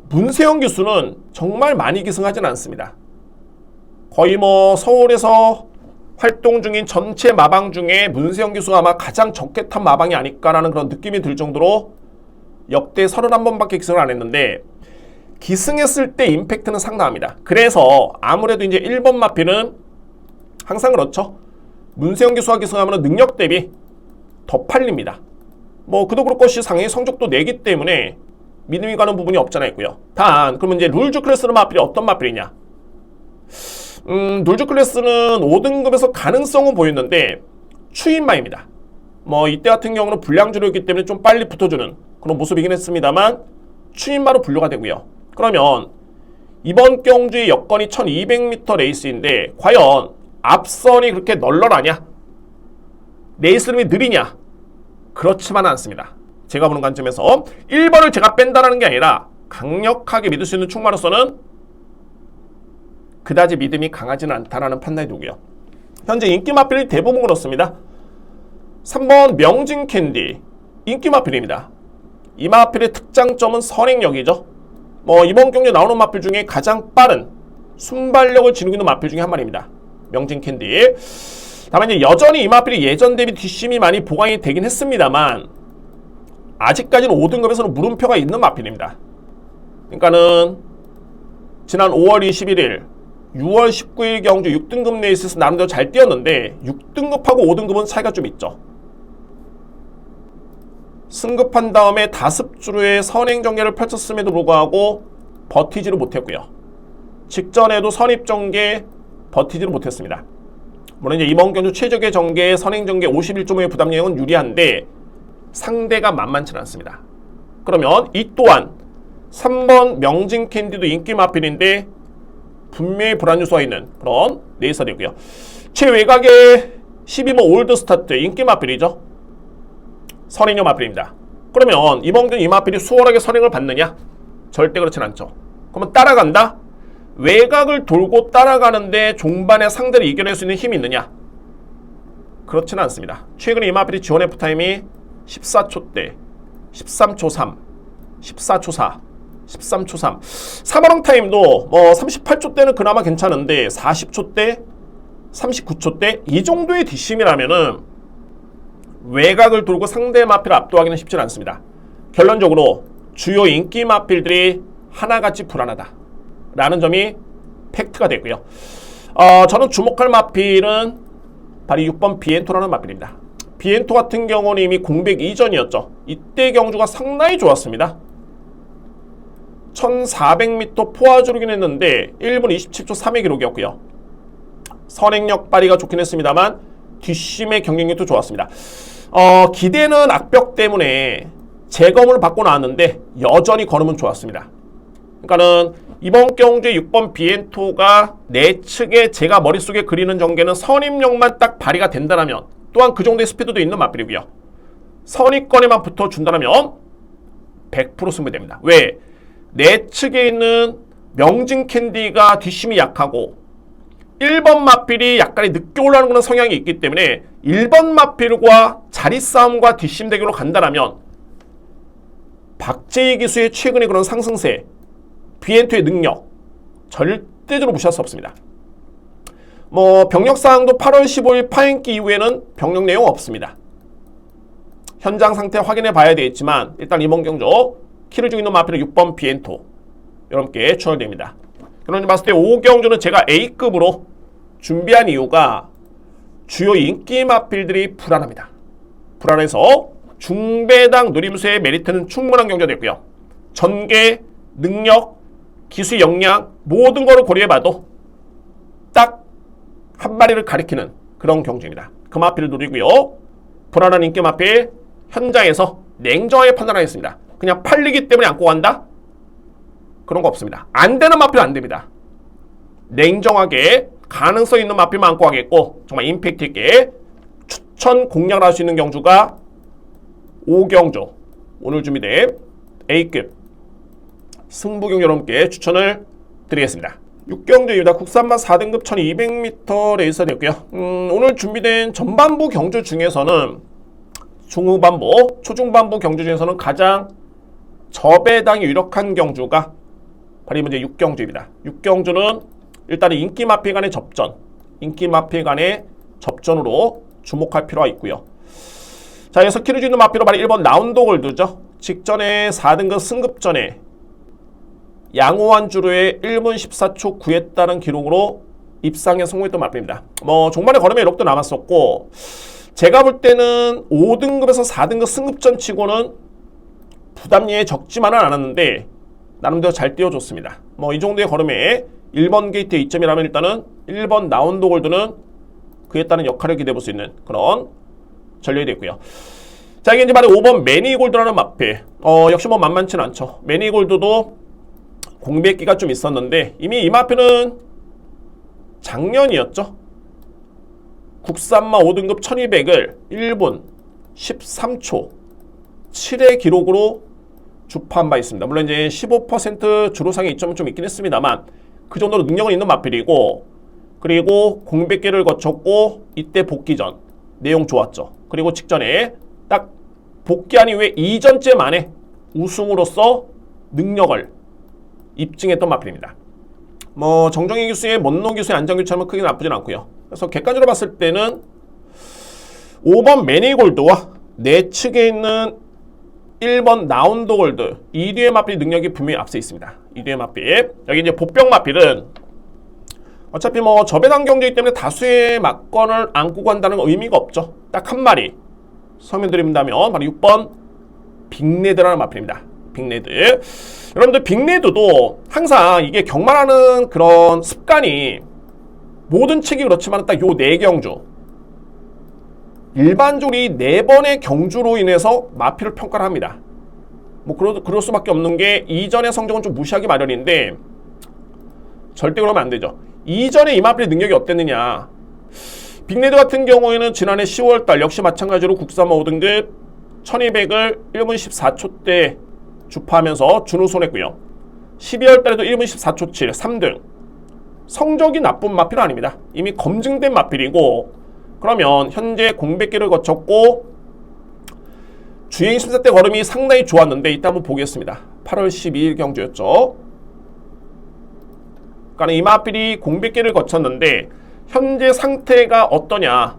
문세영 기수는 정말 많이 기승하진 않습니다. 거의 뭐 서울에서 활동 중인 전체 마방 중에 문세영 기수가 아마 가장 적게 탄 마방이 아닐까라는 그런 느낌이 들 정도로 역대 31번밖에 기승을 안 했는데 기승했을 때 임팩트는 상당합니다. 그래서 아무래도 이제 1번 마필은 항상 그렇죠. 문세영 기수가 기승하면 능력 대비 더 팔립니다. 뭐 그도 그럴 것이 상위 성적도 내기 때문에 믿음이 가는 부분이 없잖아 있고요. 단 그러면 이제 룰즈 클래스는 마필이 어떤 마필이냐? 룰즈 클래스는 5등급에서 가능성은 보였는데 추인마입니다. 뭐 이때 같은 경우는 불량주로였기 때문에 좀 빨리 붙어주는 그런 모습이긴 했습니다만 추인마로 분류가 되고요. 그러면 이번 경주의 여건이 1200m 레이스인데 과연 앞선이 그렇게 널널하냐? 레이스 름이 느리냐? 그렇지만은 않습니다. 제가 보는 관점에서 1번을 제가 뺀다라는 게 아니라 강력하게 믿을 수 있는 충마로서는 그다지 믿음이 강하지는 않다라는 판단이 되고요. 현재 인기 마필이 대부분 그렇습니다. 3번 명진 캔디 인기 마필입니다. 이 마필의 특장점은 선행력이죠. 뭐 이번 경기에 나오는 마필 중에 가장 빠른 순발력을 지니고 있는 마필 중에 한 마리입니다. 명진 캔디. 다만 이제 여전히 이 마필이 예전 대비 뒷심이 많이 보강이 되긴 했습니다만 아직까지는 5등급에서는 물음표가 있는 마필입니다. 그러니까는 지난 5월 21일 6월 19일 경주 6등급 레이스에서 나름대로 잘 뛰었는데 6등급하고 5등급은 차이가 좀 있죠. 승급한 다음에 다습주로의 선행전개를 펼쳤음에도 불구하고 버티지를 못했고요. 직전에도 선입전개 버티지를 못했습니다. 물론 이제 이번 경주 최적의 전개 선행전개 51.5의 부담력은 유리한데 상대가 만만치 않습니다. 그러면 이 또한 3번 명진 캔디도 인기 마필인데 분명히 불안 요소가 있는 그런 레이스가 되고요. 최외곽의 12번 올드 스타트 인기 마필이죠. 선행형 마필입니다. 그러면 이번 경기 이 마필이 수월하게 선행을 받느냐? 절대 그렇진 않죠. 그러면 따라간다? 외곽을 돌고 따라가는데 종반에 상대를 이겨낼 수 있는 힘이 있느냐? 그렇지는 않습니다. 최근에 이 마필이 지원 F타임이 14초대, 13초 3, 14초 4, 13초 3. 3화롱 타임도 뭐 38초대는 그나마 괜찮은데 40초대, 39초대 이 정도의 뒷심이라면은 외곽을 돌고 상대 마필을 압도하기는 쉽지 않습니다. 결론적으로 주요 인기 마필들이 하나같이 불안하다라는 점이 팩트가 되고요. 저는 주목할 마필은 바로 6번 비엔토라는 마필입니다. 비엔토 같은 경우는 이미 공백 이전이었죠. 이때 경주가 상당히 좋았습니다. 1400m 포화주르긴 했는데 1분 27초 3의 기록이었고요. 선행력 발휘가 좋긴 했습니다만 뒷심의 경쟁력도 좋았습니다. 기대는 악벽 때문에 재검을 받고 나왔는데 여전히 걸음은 좋았습니다. 그러니까는 이번 경주에 6번 비엔토가 내측에 제가 머릿속에 그리는 전개는 선입력만 딱 발휘가 된다면 또한 그 정도의 스피드도 있는 마필이고요. 선입권에만 붙어준다면 100% 승부됩니다. 왜? 내측에 있는 명진 캔디가 뒷심이 약하고 1번 마필이 약간의 늦게 올라오는 그런 성향이 있기 때문에 1번 마필과 자리싸움과 뒷심 대결로 간다면 박재희 기수의 최근의 그런 상승세, 비엔토의 능력 절대적으로 무시할 수 없습니다. 병력 사항도 8월 15일 파행기 이후에는 병력 내용 없습니다. 현장 상태 확인해 봐야 되겠지만 일단 이번 경주 키를 주고 있는 마필은 6번 비엔토 여러분께 추천됩니다. 그러니 봤을 때 5경주는 제가 A급으로 준비한 이유가 주요 인기 마필들이 불안합니다. 불안해서 중배당 누림수의 메리트는 충분한 경주가 됐고요. 전개, 능력, 기수 역량 모든 거를 고려해봐도 딱 한 마리를 가리키는 그런 경주입니다. 그 마필을 노리고요. 불안한 인기 마필 현장에서 냉정하게 판단하겠습니다. 그냥 팔리기 때문에 안고 간다? 그런 거 없습니다. 안 되는 마필은 안 됩니다. 냉정하게 가능성 있는 마필만 안고 가겠고 정말 임팩트 있게 추천 공략을 할 수 있는 경주가 5경주 오늘 준비된 A급 승부경 여러분께 추천을 드리겠습니다. 6경주입니다. 국산만 4등급 1200m 레이서 됐고요. 오늘 준비된 전반부 경주 중에서는 중후반부, 초중반부 경주 중에서는 가장 저배당이 유력한 경주가 바로 이제 6경주입니다. 6경주는 일단은 인기 마필 간의 접전, 인기 마필 간의 접전으로 주목할 필요가 있고요. 자, 여기서 키를 주는 마필로 바로 1번 라운드 골드죠. 직전에 4등급 승급전에 양호한 주로에 1분 14초 9했다는 기록으로 입상에 성공했던 마필입니다. 종말에 걸음에 록도 남았었고 제가 볼 때는 5등급에서 4등급 승급전 치고는 부담리에 적지만은 않았는데 나름대로 잘 띄워줬습니다. 이 정도의 걸음에 1번 게이트의 이점이라면 일단은 1번 라운드 골드는 그에 따른 역할을 기대해볼 수 있는 그런 전력이 됐고요. 자, 이게 이제 바로 5번 매니골드라는 마필. 역시 만만치는 않죠. 매니골드도 공백기가 좀 있었는데 이미 이 마필은 작년이었죠. 국산마 5등급 1200을 1분 13초 7의 기록으로 주파한 바 있습니다. 물론 이제 15% 주로상의 이점은 좀 있긴 했습니다만 그 정도로 능력은 있는 마필이고 그리고 공백기를 거쳤고 이때 복귀 전 내용 좋았죠. 그리고 직전에 딱 복귀한 이후에 2전째 만에 우승으로서 능력을 입증했던 마필입니다. 정정희 기수의 먼노 기수의 안정규처럼 크게 나쁘진 않고요. 그래서 객관적으로 봤을 때는 5번 매니골드와 내측에 있는 1번 라운드 골드 이 뒤의 마필 능력이 분명히 앞서 있습니다. 이 뒤의 마필 여기 이제 보병 마필은 어차피 저배당 경제이기 때문에 다수의 막건을 안고 간다는 의미가 없죠. 딱 한 마리 설명드린다면 바로 6번 빅레드라는 마필입니다. 빅레드. 여러분들 빅레드도 항상 이게 경마하는 그런 습관이 모든 책이 그렇지만 딱 요 4경주 일반적으로 이 4번의 경주로 인해서 마필을 평가를 합니다. 그럴 수밖에 없는 게 이전의 성적은 좀 무시하기 마련인데 절대 그러면 안 되죠. 이전에 이 마필의 능력이 어땠느냐. 빅레드 같은 경우에는 지난해 10월달 역시 마찬가지로 국산마 5등급 1200을 1분 14초 때 주파하면서 준우승했고요. 12월달에도 1분 14초 7 3등. 성적이 나쁜 마필은 아닙니다. 이미 검증된 마필이고 그러면 현재 공백기를 거쳤고 주행 심사 때 걸음이 상당히 좋았는데 이따 한번 보겠습니다. 8월 12일 경주였죠. 그러니까 이 마필이 공백기를 거쳤는데 현재 상태가 어떠냐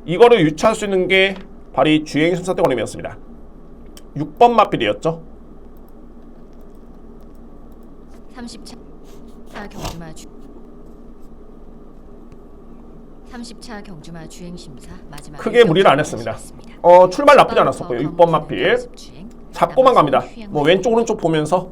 이거를 유추할 수 있는 게 바로 이 주행 심사 때 걸음이었습니다. 6번 마필이었죠. 30차 경주마 30차 경주마 주행 심사 마지막 크게 무리를 안 했습니다. 출발 나쁘지 않았었고요. 6번 마필 잡고만 갑니다. 뭐 왼쪽 오른쪽 보면서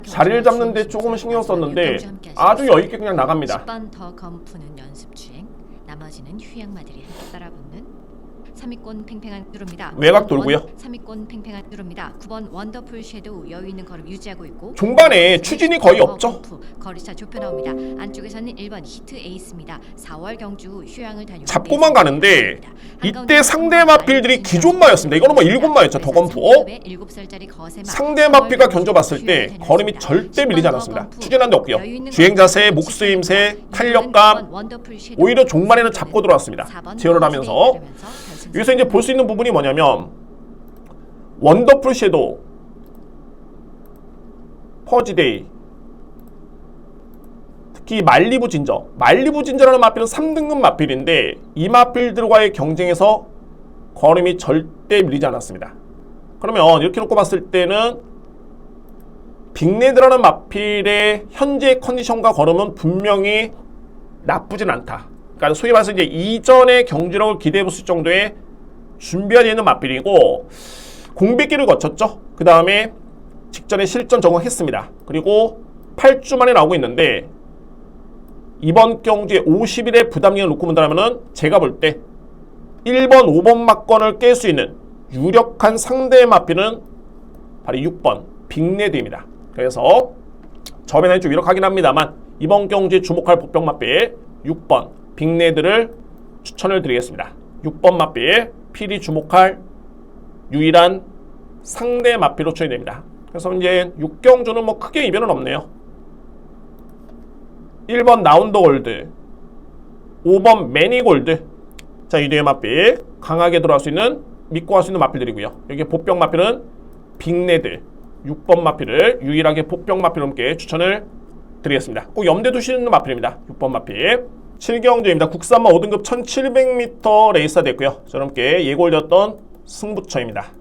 자리를 잡는데 조금 신경 썼는데 아주 여유있게 그냥 나갑니다. 10번 더 검푸는 연습 주행, 나머지는 휴양마들이 함께 따라붙는 3위권 팽팽한 뚜루입니다. 외곽 돌고요. 3위권 팽팽한 뚜루입니다. 9번 원더풀 섀도우 여유 있는 걸음 유지하고 있고 종반에 추진이 거의 없죠. 거리차 좁혀 나옵니다. 안쪽에서는 1번 히트 에이스입니다. 4월 경주 후 휴양을 다녀 잡고만 가는데 이때 상대 마필들이 기존 마였습니다. 이거는 뭐 7마였죠. 더검프. 상대 마필과 견줘봤을 때 걸음이 절대 밀리지 않았습니다. 추진한 데 없고요. 주행 자세, 목수임새, 탄력감 오히려 종반에는 잡고 들어왔습니다. 제어를 하면서 여기서 이제 볼 수 있는 부분이 뭐냐면 원더풀 섀도우, 퍼지데이, 특히 말리부 진저라는 마필은 3등급 마필인데 이 마필들과의 경쟁에서 걸음이 절대 밀리지 않았습니다. 그러면 이렇게 놓고 봤을 때는 빅레드라는 마필의 현재 컨디션과 걸음은 분명히 나쁘진 않다. 그러니까 소위 말해서 이제 이전의 경주력을 기대해 볼 수 있을 정도의 준비가 되어 있는 마필이고 공백기를 거쳤죠. 그 다음에 직전에 실전 적응했습니다. 그리고 8주 만에 나오고 있는데 이번 경주에 50일의 부담력을 놓고 본다면 제가 볼 때 1번, 5번 막건을 깰 수 있는 유력한 상대 마필은 바로 6번 빅레드입니다. 그래서 저변에 좀 유력하긴 합니다만 이번 경주에 주목할 복병 마필 6번 빅레드를 추천을 드리겠습니다. 6번 마필 필히 주목할 유일한 상대 마필로 추천이 됩니다. 그래서 이제 6경주는 뭐 크게 이변은 없네요. 1번 나운더 골드, 5번 매니골드. 자, 이 뒤에 마필 강하게 들어갈 수 있는, 믿고 갈 수 있는 마필들이고요. 여기 복병 마필은 빅레드 6번 마필을 유일하게 복병 마필로 함께 추천을 드리겠습니다. 꼭 염두에 두시는 마필입니다. 6번 마필 7경주입니다. 국산마 5등급 1700m 레이스가 됐고요. 저와 함께 예고올렸던 승부처입니다.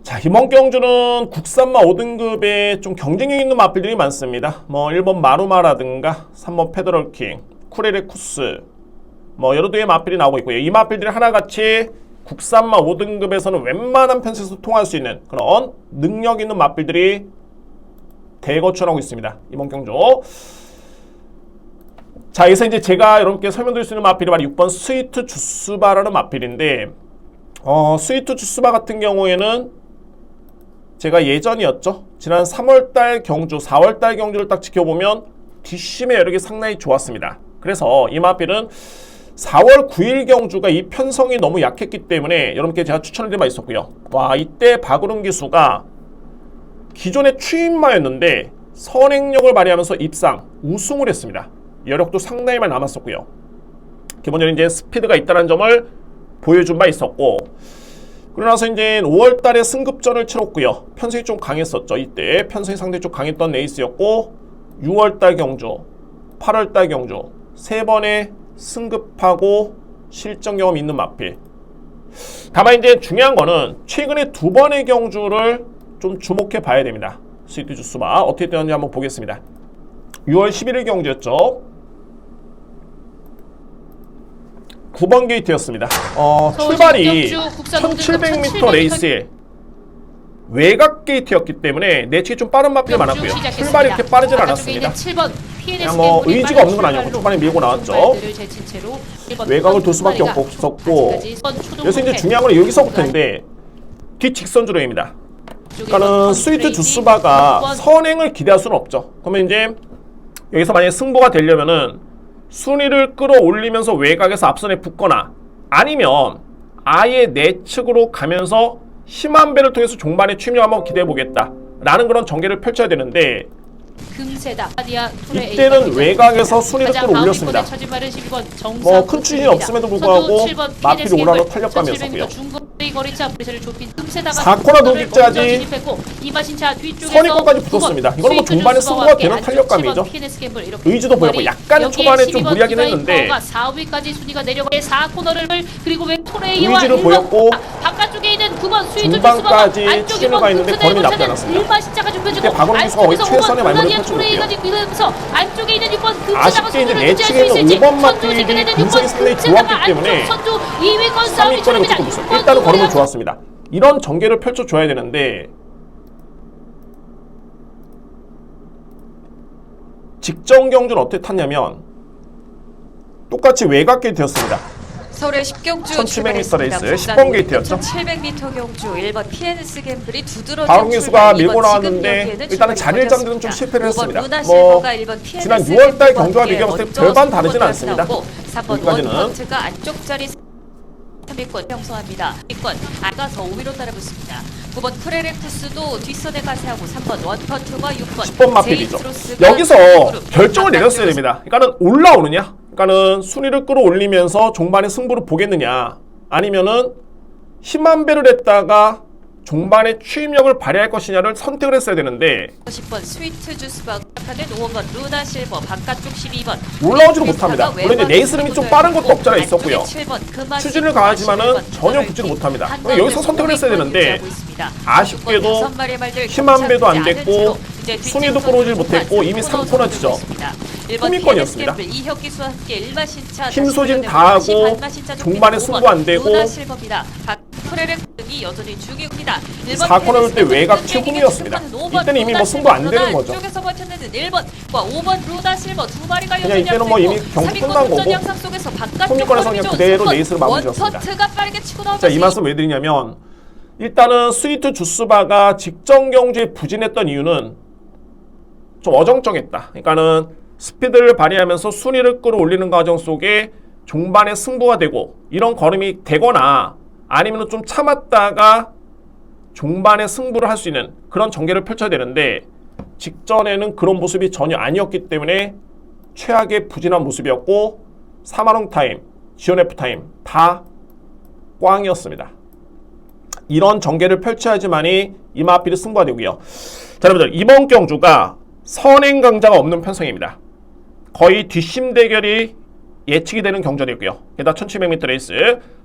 자, 이번 경주는 국산마 5등급에 좀 경쟁력 있는 마필들이 많습니다. 뭐 1번 마루마라든가 3번 페더럴킹, 쿠레레쿠스 뭐 여러 개의 마필이 나오고 있고요. 이 마필들이 하나같이 국산마 5등급에서는 웬만한 편에서 통할 수 있는 그런 능력 있는 마필들이 대거출하고 있습니다. 이번 경주. 자, 여기서 이제 제가 여러분께 설명드릴 수 있는 마필이 바로 6번 스위트 주스바라는 마필인데 스위트 주스바 같은 경우에는 제가 예전이었죠. 지난 3월달 경주, 4월달 경주를 딱 지켜보면 뒷심의 여력이 상당히 좋았습니다. 그래서 이 마필은 4월 9일 경주가 이 편성이 너무 약했기 때문에 여러분께 제가 추천을 드린 바 있었고요. 와, 이때 박으름 기수가 기존의 추임마였는데 선행력을 발휘하면서 입상, 우승을 했습니다. 여력도 상당히 많이 남았었고요. 기본적으로 이제 스피드가 있다는 점을 보여준 바 있었고, 그러고 나서 이제 5월 달에 승급전을 치렀고요. 편성이 좀 강했었죠. 이때 편성이 상당히 좀 강했던 레이스였고, 6월 달 경주, 8월 달 경주 세 번의 승급하고 실전 경험 있는 마필. 다만 이제 중요한 거는 최근에 두 번의 경주를 좀 주목해 봐야 됩니다. 스위트 주스바 어떻게 되었는지 한번 보겠습니다. 6월 11일 경주였죠. 9번 게이트였습니다. 출발이 1700m 레이스에 외곽 게이트였기 때문에 내측이 좀 빠른 마필이 많았고요. 출발이 이렇게 빠르진 않았습니다. 그냥 뭐 의지가 없는 건 아니었고 초반에 밀고 나왔죠. 외곽을 돌 수밖에 없었고, 그래서 이제 중요한 건 여기서부터인데 뒷 직선 주행입니다. 그러니까는 스위트 주스바가 선행을 기대할 수는 없죠. 그러면 이제 여기서 만약에 승부가 되려면은 순위를 끌어올리면서 외곽에서 앞선에 붙거나 아니면 아예 내측으로 가면서 심한 배를 통해서 종반에 취임력 한번 기대해 보겠다 라는 그런 전개를 펼쳐야 되는데 금세다. 아디아 툴의 이때는 A가 외곽에서 순위를 가장 끌어올렸습니다. 가운데 차지마를 11번 정상 뭐 큰 추진이 없음에도 불구하고 마필이 올라로 탄력감이었었고요. 거리차 브레스를 좁힌 금세다가 4코너 돌직자지 이마신차 뒤쪽에서 선입권까지 붙었습니다. 이거는 뭐 중반에 승부가 되는 탄력감이죠. 의지도 보였고 약간 초반에 좀 무리하긴 했는데 4위까지 순위가 내려가 4코너를 그리고 왼 토레이와 의지를 보였고 바깥쪽에 있는 9번 스위트 중반까지 추진호가 있는데 걸음이 나쁘지 않았습니다. 일마신차가 좁혀지고 이때 박원규 선수가 거의 최선의 말문을 펼쳐줬고요. 펼쳐줬고요. 안쪽에 있는 6번 아쉽게 이제 내치게 있는 5번 마필이 근성이 상당히 좋았기 때문에 3위권에 붙고 있어요. 일단은 걸음은 좋았습니다. 이런 전개를 펼쳐줘야 되는데 직전 경주는 어떻게 탔냐면 똑같이 외곽 게이트였습니다. 서울의 10경주 1700m 레이스 10번 게이트였죠. 1700m 경주 1번 PNS 갬블이 두드러진 박원규 선수가 밀고 출발, 나왔는데 지금 일단은 출발이 자리를 잡는 좀 벌어졌습니다. 실패를 했습니다. 5번 루나 뭐 실버가 1번 PNS 지난 6월달 경주와 갬블 비교했을 때 먼저 별반 다르진 스코어를 않습니다. 나오고 3번 여기까지는 원펀트가 안쪽 자리 3위권 형성합니다. 2권 아가서 5위로 따라붙습니다. 9번 프레렉투스도 뒷선에 가세하고 3번 원펀트와 6번 10번 마필이죠. 여기서 결정을 내렸어야 됩니다. 그러니까는 올라오느냐, 그러니까는 순위를 끌어올리면서 종반에 승부를 보겠느냐, 아니면은 힘한 배를 했다가 종반에 추임력을 발휘할 것이냐를 선택을 했어야 되는데 10번 스위트 주스바 하는 5번 루나 실버 바깥쪽 12번 올라오지를 못합니다. 물론 이제 네이스름이 좀 빠른 것도 없잖아 있었고요. 추진을 강하지만은 전혀 붙지를 못합니다. 여기서 선택을 했어야 되는데 아쉽게도 힘한 배도 안 됐고 순위도 끌어오질 못했고 이미 3코너 지점 후미권이었습니다. 힘 소진 다 하고 종반에 승부 안 되고 프레렉이 여전히 중요합니다. 4코너 때 외곽 최후미였습니다. 이때는 이미 뭐 승부 안 되는 거죠. 쪽에서 버텼는 1번과 5번 루나 실버 두 마리가 그냥 이때는 뭐 이미 경기 끝난 거고 후미권에서 그냥 그대로 레이스를 마무리 지었습니다. 자, 이 말씀 왜 드리냐면 일단은 스위트 주스바가 직전 경주에 부진했던 이유는 좀 어정쩡했다. 그러니까는 스피드를 발휘하면서 순위를 끌어올리는 과정 속에 종반에 승부가 되고 이런 걸음이 되거나 아니면 좀 참았다가 종반에 승부를 할 수 있는 그런 전개를 펼쳐야 되는데 직전에는 그런 모습이 전혀 아니었기 때문에 최악의 부진한 모습이었고 3만원 타임, 지온F 타임 다 꽝이었습니다. 이런 전개를 펼쳐야지만이 이마필이 승부가 되고요. 자, 여러분들 이번 경주가 선행 강자가 없는 편성입니다. 거의 뒷심 대결이 예측이 되는 경전이고요. 게다가 1700m 레이스.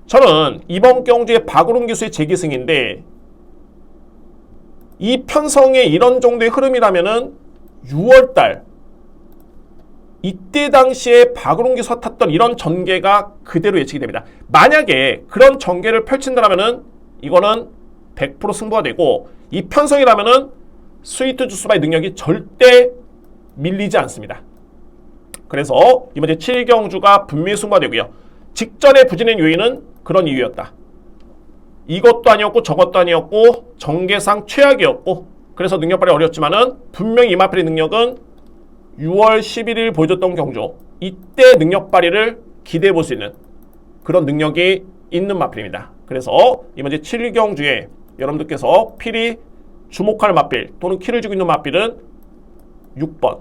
저는 이번 경주에 박우름 기수의 재기승인데 이 편성의 이런 정도의 흐름이라면은 6월달 이때 당시에 박우름 기수가 탔던 이런 전개가 그대로 예측이 됩니다. 만약에 그런 전개를 펼친다면은 이거는 100% 승부가 되고 이 편성이라면은 스위트 주스바의 능력이 절대 밀리지 않습니다. 그래서 이번 주 7경주가 분명히 승부가 되고요. 직전에 부진한 요인은 그런 이유였다. 이것도 아니었고 저것도 아니었고 전개상 최악이었고 그래서 능력 발휘 어려웠지만은 분명히 이마필의 능력은 6월 11일 보여줬던 경주 이때 능력 발휘를 기대해 볼 수 있는 그런 능력이 있는 마필입니다. 그래서 이번 주 7경주에 여러분들께서 필히 주목할 마필 또는 키를 쥐고 있는 마필은 6번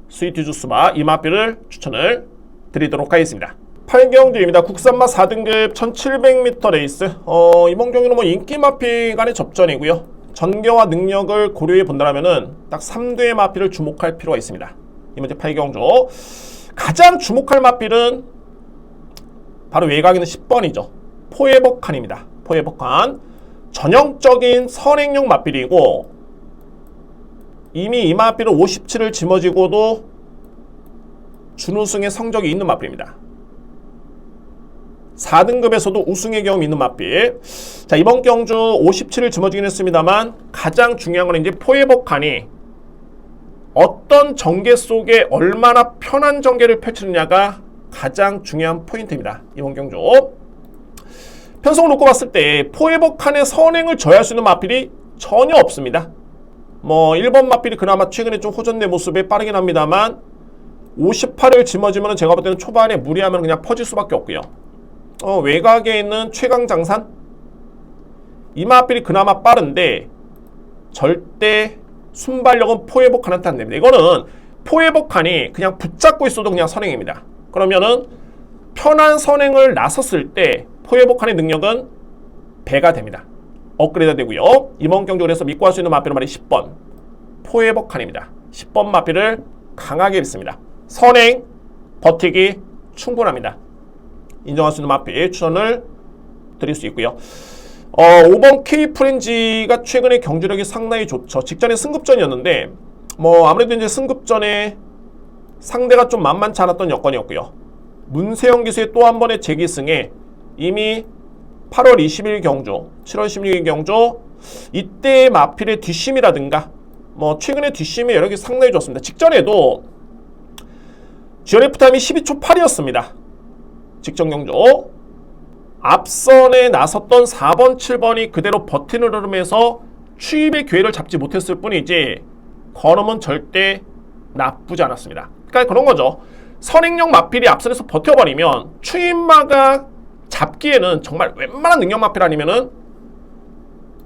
스위트 주스바 이 마필을 추천을 드리도록 하겠습니다. 8경주입니다. 국산마 4등급 1700m 레이스. 이번 경기는 뭐 인기 마필 간의 접전이고요. 전개와 능력을 고려해 본다면은 딱 3대의 마필을 주목할 필요가 있습니다. 이번 주 8경주 가장 주목할 마필은 바로 외곽에 있는 10번이죠. 포에버칸입니다. 포에버칸 전형적인 선행용 마필이고 이미 이 마필은 57을 짊어지고도 준우승의 성적이 있는 마필입니다. 4등급에서도 우승의 경험이 있는 마필. 자, 이번 경주 57을 짊어지긴 했습니다만 가장 중요한 건 이제 포에버칸이 어떤 전개 속에 얼마나 편한 전개를 펼치느냐가 가장 중요한 포인트입니다. 이번 경주 편성을 놓고 봤을 때 포에버칸의 선행을 저해할 수 있는 마필이 전혀 없습니다. 뭐 1번 마필이 그나마 최근에 좀 호전된 모습에 빠르긴 합니다만 58을 짊어지면 제가 볼 때는 초반에 무리하면 그냥 퍼질 수밖에 없고요. 외곽에 있는 최강장산 이 마필이 그나마 빠른데 절대 순발력은 포회복칸한테 안 됩니다. 이거는 포회복칸이 그냥 붙잡고 있어도 그냥 선행입니다. 그러면은 편한 선행을 나섰을 때 포회복칸의 능력은 배가 됩니다. 업그레이드 되고요. 이번 경주 그래서 믿고 할 수 있는 마필은 말이 10번 포회복칸입니다. 10번 마필을 강하게 믿습니다. 선행, 버티기 충분합니다. 인정할 수 있는 마필 추천을 드릴 수 있고요. 5번 K프렌지가 최근에 경주력이 상당히 좋죠. 직전에 승급전이었는데 뭐 아무래도 이제 승급전에 상대가 좀 만만치 않았던 여건이었고요. 문세영 기수의 또 한 번의 재기승에 이미 8월 20일 경주, 7월 16일 경주 이때 마필의 뒷심이라든가 뭐 최근에 뒷심이 여러 개 상당히 좋습니다. 직전에도 GRF 타임이 12초 8이었습니다. 직전 경주 앞선에 나섰던 4번, 7번이 그대로 버티는 흐름에서 추입의 기회를 잡지 못했을 뿐이지 걸음은 절대 나쁘지 않았습니다. 그러니까 그런 거죠. 선행력 마필이 앞선에서 버텨버리면 추입마가 잡기에는 정말 웬만한 능력 마필 아니면은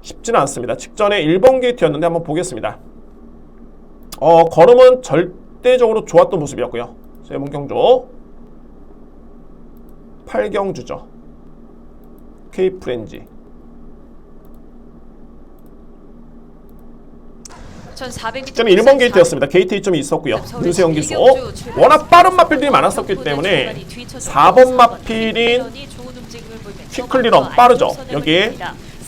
쉽지는 않습니다. 직전에 1번 게이트였는데 한번 보겠습니다. 걸음은 절대적으로 좋았던 모습이었고요. 세번 경주 8경주죠. K프렌지 직전에 1번 게이트였습니다. 게이트 2점이 있었고요. 문세영 기수 워낙 빠른 마필들이 많았었기 때문에 4번 마필인 퀵클리럼 빠르죠. 여기에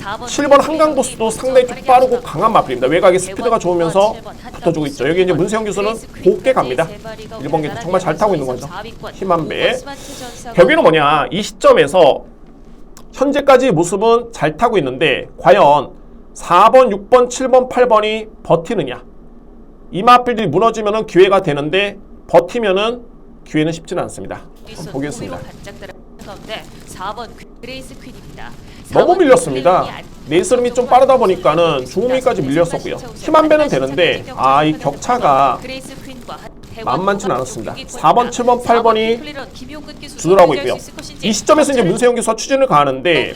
7번 한강보스도 상당히 좀 빠르고 강한 마필입니다. 외곽에 스피드가 좋으면서 붙어주고 있죠. 여기 이제 문세영 기수는 곱게 갑니다. 1번 게이트 정말 잘 타고 있는 거죠. 힘 한 배. 결국에는 뭐냐, 이 시점에서 현재까지 모습은 잘 타고 있는데 과연 4번, 6번, 7번, 8번이 버티느냐. 이 마필들이 무너지면은 기회가 되는데 버티면은 기회는 쉽지는 않습니다. 한번 보겠습니다. 4번 그레이스 퀸입니다. 너무 밀렸습니다. 네이스름이 좀 빠르다 보니까는 중후미까지 밀렸었고요. 힘 한 배는 되는데 이 격차가 만만치는 않았습니다. 4번, 7번, 8번이 주도하고 있고요. 이 시점에서 이제 문세영 기수가 추진을 가하는데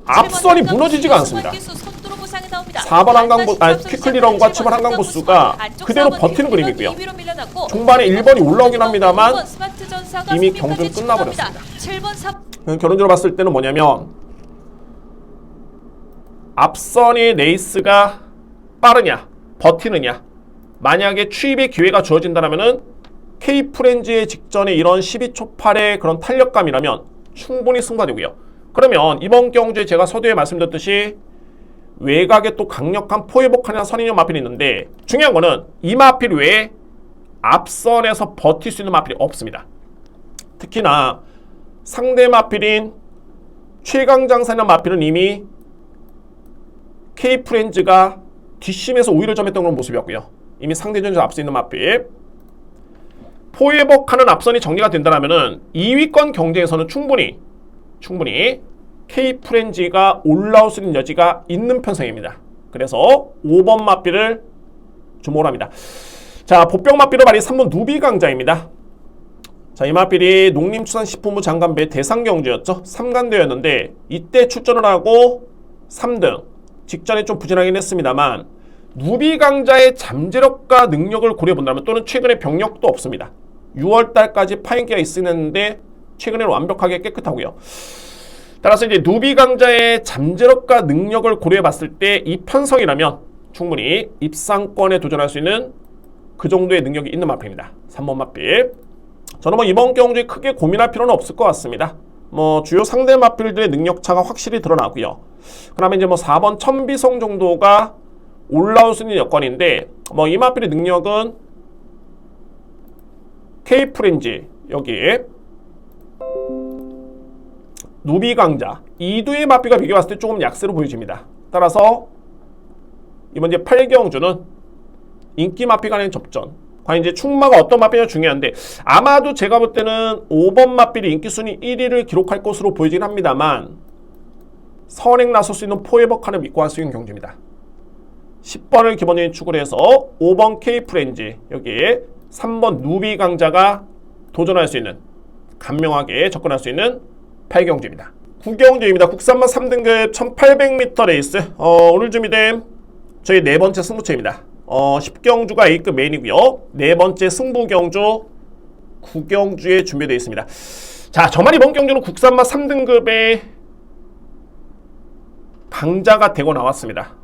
앞선이 무너지지가 않습니다. 4번 한강보, 퀵클리런과 7번 한강보스가 그대로 버티는 그림이고요. 중반에 1번이 올라오긴 합니다만 이미 경주는 끝나버렸습니다. 결론적으로 봤을 때는 뭐냐면 앞선의 레이스가 빠르냐 버티느냐. 만약에 추입의 기회가 주어진다면 K프렌즈의 직전에 이런 12초 8의 그런 탄력감이라면 충분히 승부가 되고요. 그러면 이번 경주에 제가 서두에 말씀드렸듯이 외곽에 또 강력한 포회복하는 선인형 마필이 있는데 중요한 거는 이 마필 외에 앞선에서 버틸 수 있는 마필이 없습니다. 특히나 상대 마필인 최강장사형 마필은 이미 K프렌즈가 뒷심에서 우위를 점했던 그런 모습이었고요. 이미 상대전에서 앞서 있는 마필. 포회복하는 앞선이 정리가 된다면 2위권 경쟁에서는 충분히 K프렌즈가 올라올 수 있는 여지가 있는 편성입니다. 그래서 5번 마필을 주목을 합니다. 자, 보병 마필은 말이 3번 누비 강자입니다. 자, 이 마필이 농림축산식품부 장관배 대상 경주였죠. 3관대였는데 이때 출전을 하고 3등. 직전에 좀 부진하긴 했습니다만 누비 강자의 잠재력과 능력을 고려해본다면 또는 최근에 병력도 없습니다. 6월달까지 파행기가 있었는데 최근에는 완벽하게 깨끗하고요. 따라서 이제 누비 강자의 잠재력과 능력을 고려해봤을 때 이 편성이라면 충분히 입상권에 도전할 수 있는 그 정도의 능력이 있는 마필입니다. 3번 마필. 저는 뭐 이번 경주에 크게 고민할 필요는 없을 것 같습니다. 뭐 주요 상대 마필들의 능력차가 확실히 드러나고요. 그다음에 이제 뭐 4번 천비성 정도가 올라올 수 있는 여건인데 뭐 이 마필의 능력은 K프렌즈 여기에 누비 강자 이두의 마필과 비교했을 때 조금 약세로 보여집니다. 따라서 이번 이제 8경주는 인기 마필 간의 접전. 과연 이제 충마가 어떤 마필이냐 중요한데 아마도 제가 볼 때는 5번 마필이 인기 순위 1위를 기록할 것으로 보이긴 합니다만 선행 나설 수 있는 포회복칸을 믿고 할 수 있는 경주입니다. 10번을 기본적인 축으로 해서 5번 K프렌즈 여기에 3번 누비 강자가 도전할 수 있는 간명하게 접근할 수 있는 8경주입니다. 구경주입니다. 국산마 3등급 1800m 레이스. 오늘 준비된 저희 네 번째 승부처입니다. 10경주가 A급 메인이고요. 네 번째 승부경주 구경주에 준비되어 있습니다. 자, 저만 이번 경주는 국산마 3등급의 강자가 되고 나왔습니다.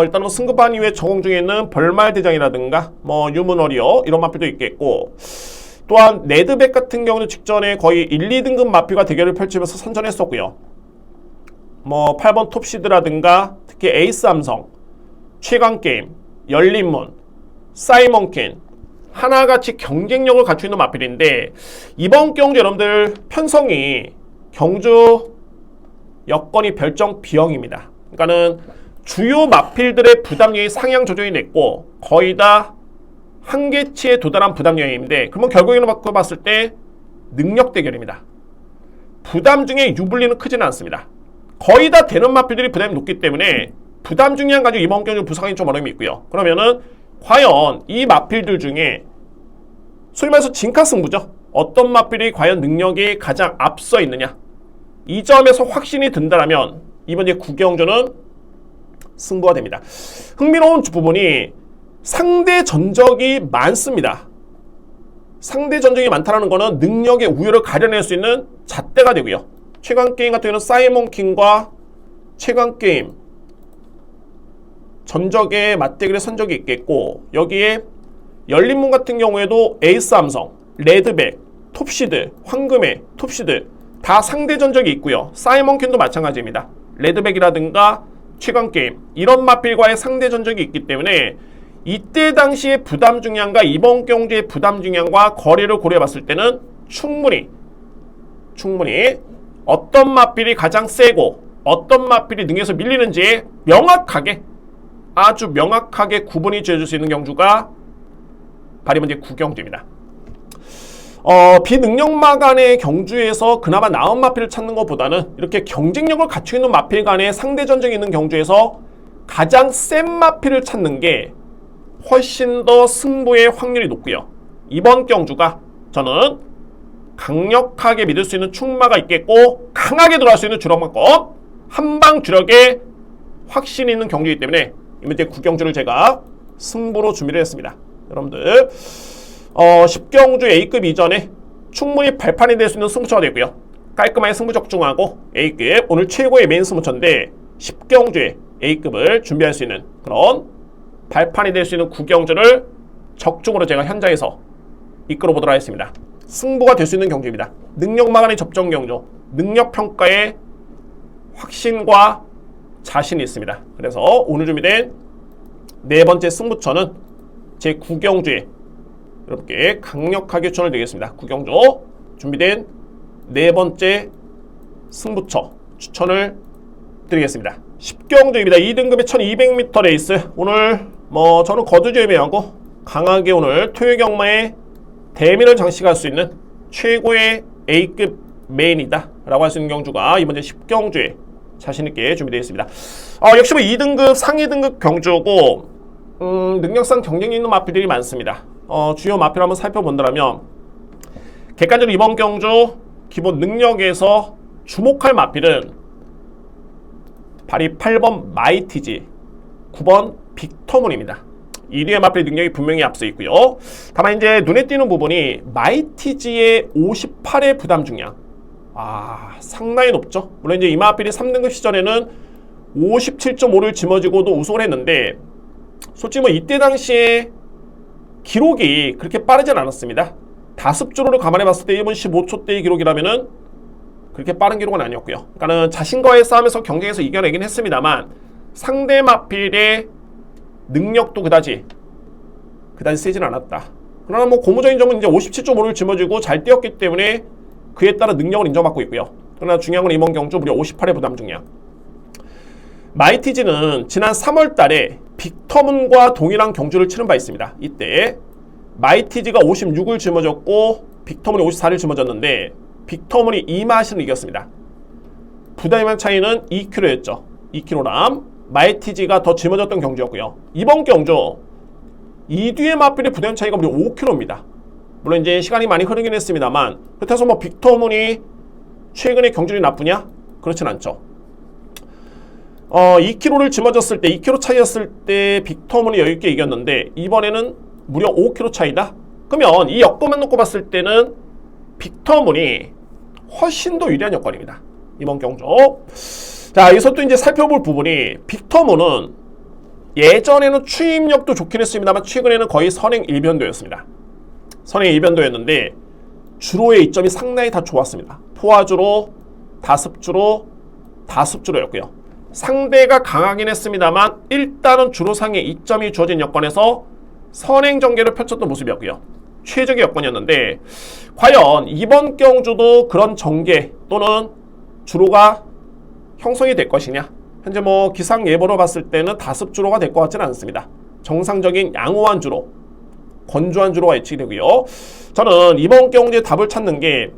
일단 뭐 승급한 이후에 적응 중에 있는 벌말대장이라든가 뭐 유문어리어 이런 마필도 있겠고, 또한 레드백 같은 경우는 직전에 거의 1, 2등급 마필과 대결을 펼치면서 선전했었고요. 뭐 8번 톱시드라든가 특히 에이스 함성, 최강게임, 열린문, 사이먼킨 하나같이 경쟁력을 갖추고 있는 마필인데, 이번 경주 여러분들 편성이 경주 여건이 별정 B형입니다. 그러니까는 주요 마필들의 부담력이 상향 조정이 됐고 거의 다 한계치에 도달한 부담력인데, 그러면 결국에는 봤을 때 능력 대결입니다. 부담 중에 유불리는 크지는 않습니다. 거의 다 되는 마필들이 부담이 높기 때문에 부담 중량 가지고 이번 경주 부상이 좀 어려움이 있고요. 그러면은 과연 이 마필들 중에 소위 말해서 진카 승부죠. 어떤 마필이 과연 능력이 가장 앞서 있느냐, 이 점에서 확신이 든다라면 이번 이제 구경주는 승부가 됩니다. 흥미로운 부분이 상대 전적이 많습니다. 상대 전적이 많다는 것은 능력의 우열을 가려낼 수 있는 잣대가 되고요. 최강게임 같은 경우는 사이먼킹과 최강게임 전적의 맞대결의 선적이 있겠고, 여기에 열린문 같은 경우에도 에이스 함성, 레드백, 톱시드, 황금의 톱시드 다 상대 전적이 있고요. 사이먼킹도 마찬가지입니다. 레드백이라든가 최강게임 이런 마필과의 상대 전적이 있기 때문에 이때 당시의 부담 중량과 이번 경주의 부담 중량과 거리를 고려해봤을 때는 충분히 어떤 마필이 가장 세고 어떤 마필이 능에서 밀리는지 명확하게, 아주 명확하게 구분이 지어줄 수 있는 경주가 바로 이번 구경주입니다. 비능력마 간의 경주에서 그나마 나은 마필을 찾는 것보다는 이렇게 경쟁력을 갖추고 있는 마필 간의 상대 전쟁이 있는 경주에서 가장 센 마필을 찾는 게 훨씬 더 승부의 확률이 높고요. 이번 경주가 저는 강력하게 믿을 수 있는 충마가 있겠고 강하게 들어갈 수 있는 주력만큼 한방 주력에 확신이 있는 경주이기 때문에 이번 구경주를 제가 승부로 준비를 했습니다. 여러분들 10경주 A급 이전에 충분히 발판이 될 수 있는 승부처가 되고요. 깔끔하게 승부 적중하고 A급, 오늘 최고의 메인 승부처인데 10경주에 A급을 준비할 수 있는 그런 발판이 될 수 있는 구경주를 적중으로 제가 현장에서 이끌어 보도록 하겠습니다. 승부가 될 수 있는 경주입니다. 능력마 간의 접전 경주, 능력평가에 확신과 자신이 있습니다. 그래서 오늘 준비된 네 번째 승부처는 제 구경주에 여러분께 강력하게 추천을 드리겠습니다. 구경주 준비된 네 번째 승부처 추천을 드리겠습니다. 10경주입니다. 2등급의 1200m 레이스. 오늘 저는 거두주에 매하고 강하게 오늘 토요경마의 대미를 장식할 수 있는 최고의 A급 메인이다 라고 할 수 있는 경주가 이번 10경주에 자신있게 준비되어 있습니다. 역시 2등급 상위 등급 경주고 능력상 경쟁이 있는 마필들이 많습니다. 주요 마필 한번 살펴본다면 객관적으로 이번 경주 기본 능력에서 주목할 마필은 발이 8번 마이티지, 9번 빅터문입니다. 1위의 마필 능력이 분명히 앞서 있고요. 다만 이제 눈에 띄는 부분이 마이티지의 58의 부담 중량. 상당히 높죠. 물론 이제 이 마필이 3등급 시절에는 57.5를 짊어지고도 우승을 했는데, 솔직히 이때 당시에 기록이 그렇게 빠르진 않았습니다. 다습주로를 감안해 봤을 때 1분 15초대의 기록이라면은 그렇게 빠른 기록은 아니었고요. 그러니까는 자신과의 싸움에서 경쟁에서 이겨내긴 했습니다만 상대 마필의 능력도 그다지 세진 않았다. 그러나 고무적인 점은 이제 57.5를 짊어지고 잘 뛰었기 때문에 그에 따라 능력을 인정받고 있고요. 그러나 중요한 건 이번 경주 무려 58의 부담 중량. 마이티지는 지난 3월 달에 빅터문과 동일한 경주를 치른 바 있습니다. 이때 마이티지가 56을 짊어졌고 빅터문이 54를 짊어졌는데 빅터문이 2마신을 이겼습니다. 부담의 차이는 2kg였죠. 2kg. 마이티지가 더 짊어졌던 경주였고요. 이번 경주 2뒤의 마필의 부담 차이가 무려 5kg입니다. 물론 이제 시간이 많이 흐르긴 했습니다만, 그렇다고 해서 빅터문이 최근에 경주력이 나쁘냐? 그렇진 않죠. 2kg를 짊어졌을 때 2kg 차이였을 때 빅터문이 여유있게 이겼는데 이번에는 무려 5kg 차이다? 그러면 이 여건만 놓고 봤을 때는 빅터문이 훨씬 더 유리한 여건입니다. 이번 경주. 자, 여기서 또 이제 살펴볼 부분이 빅터문은 예전에는 추임력도 좋긴 했습니다만 최근에는 거의 선행 일변도였습니다. 선행 일변도였는데 주로의 이점이 상당히 다 좋았습니다. 포화주로, 다습주로였고요. 상대가 강하긴 했습니다만 일단은 주로상의 이점이 주어진 여건에서 선행 전개를 펼쳤던 모습이었고요. 최적의 여건이었는데 과연 이번 경주도 그런 전개 또는 주로가 형성이 될 것이냐? 현재 뭐 기상 예보로 봤을 때는 다습주로가 될 것 같지는 않습니다. 정상적인 양호한 주로, 건조한 주로가 예측이 되고요. 저는 이번 경주의 답을 찾는 게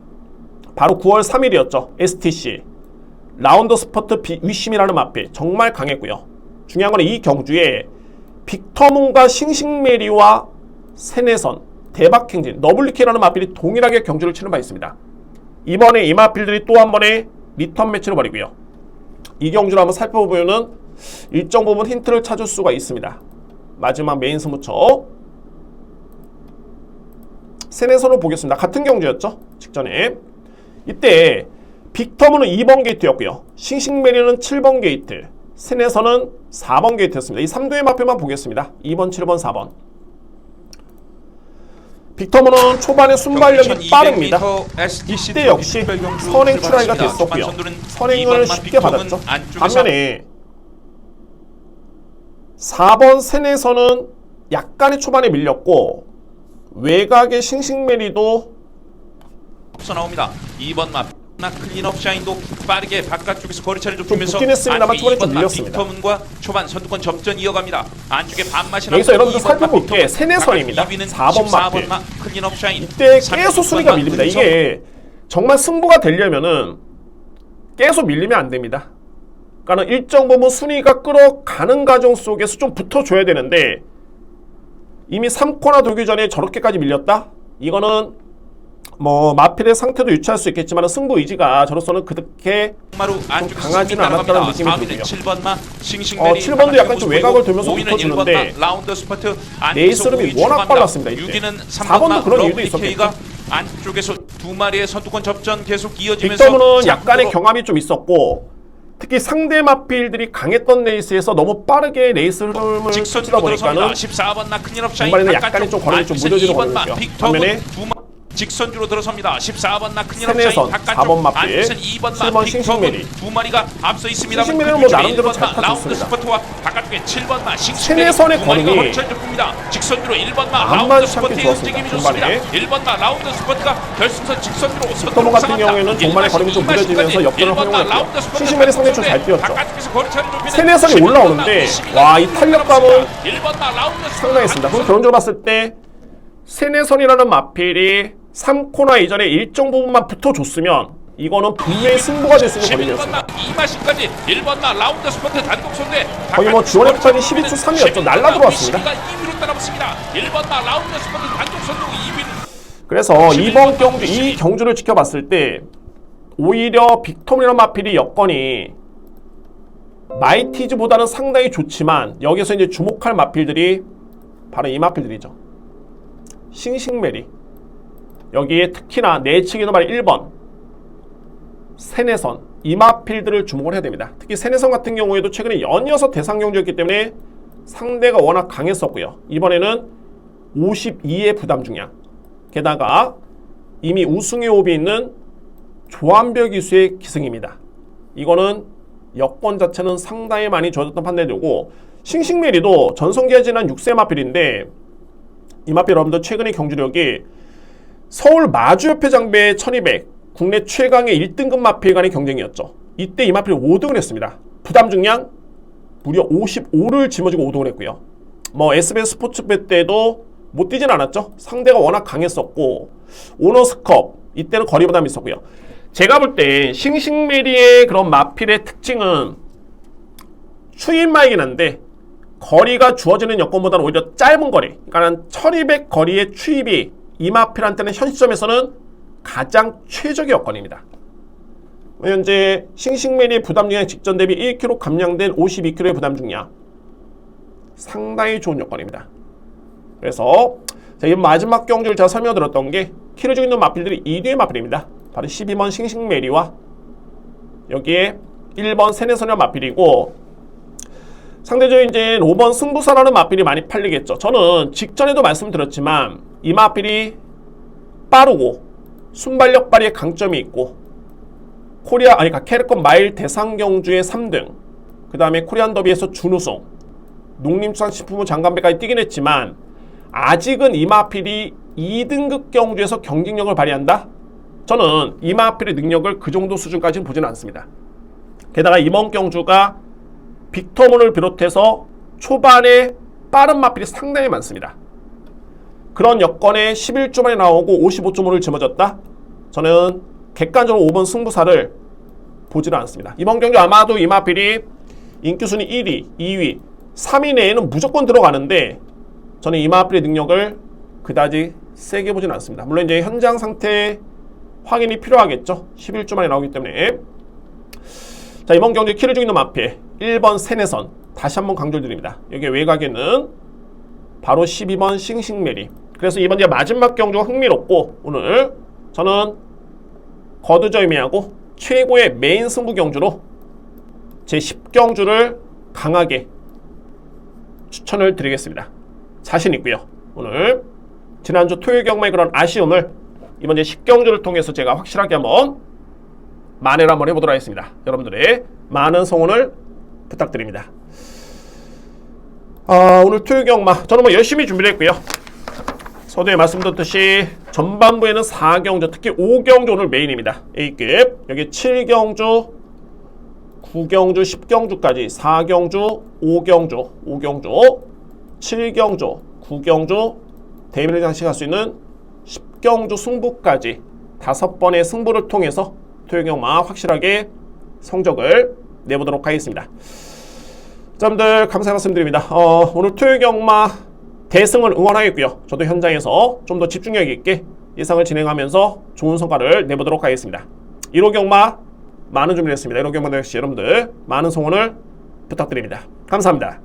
바로 9월 3일이었죠. STC 라운드 스퍼트 위심이라는 마필 정말 강했고요. 중요한 건 이 경주에 빅터문과 싱싱메리와 세네선, 대박행진, 너블리케라는 마필이 동일하게 경주를 치는 바 있습니다. 이번에 이 마필들이 또 한 번의 리턴 매치를 벌이고요. 이 경주를 한번 살펴보면 일정 부분 힌트를 찾을 수가 있습니다. 마지막 메인 스무처 세네선을 보겠습니다. 같은 경주였죠. 직전에 이때 빅터문은 2번 게이트였고요. 싱싱메리는 7번 게이트, 세네선은 4번 게이트였습니다. 이 3도의 마필만 보겠습니다. 2번, 7번, 4번. 빅터문은 초반에 순발력이 빠릅니다. 이때 역시 선행 출하기가 됐었고요. 선행을 쉽게 받았죠. 반면에 4번 세네선은 약간의 초반에 밀렸고 외곽의 싱싱메리도 나옵니다. 2번 마 클린업 샤인도 빠르게 바깥쪽에서 거리차를 좁히면서 붙긴 했습니다만 초반에 좀 밀렸습니다. 빅터문과 초반 선두권 접전 이어갑니다. 안쪽에 반맛이 여기서 여러분들 살펴볼 게 세네선입니다. 4번 마필. 클린업 샤인. 이때 계속 순위가 밀립니다. 이게 정말 승부가 되려면은 계속 밀리면 안 됩니다. 그러니까 일정 부분 순위가 끌어가는 과정 속에서 좀 붙어줘야 되는데 이미 3코나 돌기 전에 저렇게까지 밀렸다? 이거는 뭐 마필의 상태도 유추할 수 있겠지만 승부 의지가 저로서는 그렇게 좀 강하지는 않았다는 느낌이 들고요. 7번도 약간 좀 외곽을 돌면서 붙어주는데 네이스름이 워낙 빨랐습니다. 이때 4번도 그런 이유도 있었겠죠. 안쪽에서 두 마리의 선두권 접전 계속 이어지면서 빅터문은 약간의 경험이 좀 있었고 특히 상대 마필들이 강했던 레이스에서 너무 빠르게 레이스 흐름을 치다 보니까는 14번 나 클린업 샤인 중간에는 약간의 좀 거리를 좀 무뎌지는 거거든요. 반면에 직선주로 들어섭니다. 14번 나 클린업 세네선, 샤인 4번 마필, 2번 7번 싱싱메리. 두 마리가 앞서 있습니다. 싱싱메리는 뭐 나름대로 잘 라운드 타줬습니다. 스포트와 바깥쪽에 7번 마 싱싱메리 세네선의 두 마리가 걸음이 허리차를 좁힙니다. 직선주로 1번 마 암만 라운드 참기 스포트의 좋았습니다. 움직임이 좋습니다. 중반에. 1번 마 라운드 스포트가 결승선 직선주로 빅터문 같은 경우에는 중반에 걸음이 좀 무뎌지면서 역전을 활용했고요. 싱싱메리 상당히 좀 잘 뛰었죠. 세네선이 올라오는데 와, 이 탄력감은 상당했습니다. 그럼 결론적으로 봤을 때 세네선이라는 마필이 3코너 이전에 일정 부분만 붙어줬으면 이거는 분명히 승부가 될 수 있는 거리였습니다. 이마신까지 1번 마 라운드 스포트 단독 선두에 거의 뭐 지원의 폭탄이 12초 3이었죠. 날라 들어왔습니다. 2위로 따라붙습니다. 1번 마 라운드 스포트 단독 선두 2위. 그래서 이번 경주, 이 경주를 지켜봤을 때 오히려 빅터문이라는 마필이 여건이 마이티즈보다는 상당히 좋지만 여기서 이제 주목할 마필들이 바로 이 마필들이죠. 싱싱메리. 여기에 특히나 내치기도 말이 1번 세네선, 이 마필들을 주목을 해야 됩니다. 특히 세네선 같은 경우에도 최근에 연이어서 대상 경주였기 때문에 상대가 워낙 강했었고요. 이번에는 52의 부담 중량, 게다가 이미 우승의 호흡이 있는 조한별 기수의 기승입니다. 이거는 여건 자체는 상당히 많이 좋아졌던 판단이 되고 싱싱메리도 전성기가 지난 6세 마필인데 이 마필 여러분들 최근의 경주력이 서울 마주협회 장배 1200 국내 최강의 1등급 마필 간의 경쟁이었죠. 이때 이 마필이 5등을 했습니다. 부담 중량 무려 55를 짊어지고 5등을 했고요. 뭐 SBS 스포츠배 때도 못 뛰진 않았죠. 상대가 워낙 강했었고 오너스컵 이때는 거리 부담이 있었고요. 제가 볼 때 싱싱메리의 그런 마필의 특징은 추임마이긴 한데 거리가 주어지는 여건보다는 오히려 짧은 거리, 그러니까 1200 거리의 추입이 이 마필한테는 현 시점에서는 가장 최적의 여건입니다. 현재 싱싱메리의 부담 중량 직전 대비 1kg 감량된 52kg의 부담 중량. 상당히 좋은 여건입니다. 그래서 이 마지막 경주를 제가 설명드렸던 게 키를 주고 있는 마필들이 2뒤의 마필입니다. 바로 12번 싱싱메리와 여기에 1번 세네소녀 마필이고, 상대적으로 이제 5번 승부사라는 마필이 많이 팔리겠죠. 저는 직전에도 말씀드렸지만 이 마필이 빠르고 순발력 발휘의 강점이 있고, 캐리컵 마일 대상 경주의 3등, 그 다음에 코리안 더비에서 준우승, 농림수산식품부 장관배까지 뛰긴 했지만 아직은 이 마필이 2등급 경주에서 경쟁력을 발휘한다? 저는 이 마필의 능력을 그 정도 수준까지는 보지는 않습니다. 게다가 이번 경주가 빅터문을 비롯해서 초반에 빠른 마필이 상당히 많습니다. 그런 여건에 11주 만에 나오고 55.5를 짊어졌다? 저는 객관적으로 5번 승부사를 보지는 않습니다. 이번 경주 아마도 이 마필이 인기순위 1위, 2위, 3위 내에는 무조건 들어가는데, 저는 이 마필의 능력을 그다지 세게 보지는 않습니다. 물론 이제 현장 상태 확인이 필요하겠죠. 11주 만에 나오기 때문에. 자, 이번 경주에 키를 주고 있는 마필 1번 세네선, 다시 한번 강조드립니다. 여기 외곽에는 바로 12번 싱싱메리. 그래서 이번 이제 마지막 경주가 흥미롭고, 오늘 저는 거두절 의미하고 최고의 메인 승부 경주로 제 10경주를 강하게 추천을 드리겠습니다. 자신 있고요. 오늘 지난주 토요일 경마의 그런 아쉬움을 이번 제 10경주를 통해서 제가 확실하게 한번 만회를 한번 해보도록 하겠습니다. 여러분들의 많은 성원을 부탁드립니다. 오늘 토요일 경마 저는 뭐 열심히 준비를 했고요. 서두에 말씀드렸듯이 전반부에는 4경주, 특히 5경주 오늘 메인입니다. A급 여기 7경주, 9경주, 10경주까지 4경주, 5경주, 7경주, 9경주, 대미를 장식할 수 있는 10경주 승부까지 5번의 승부를 통해서 토요일 경마 확실하게 성적을 내보도록 하겠습니다. 여러분들 감사 말씀드립니다. 오늘 토요일 경마 대승을 응원하겠고요. 저도 현장에서 좀 더 집중력 있게 예상을 진행하면서 좋은 성과를 내보도록 하겠습니다. 1호 경마 많은 준비를 했습니다. 1호 경마 역시 여러분들 많은 성원을 부탁드립니다. 감사합니다.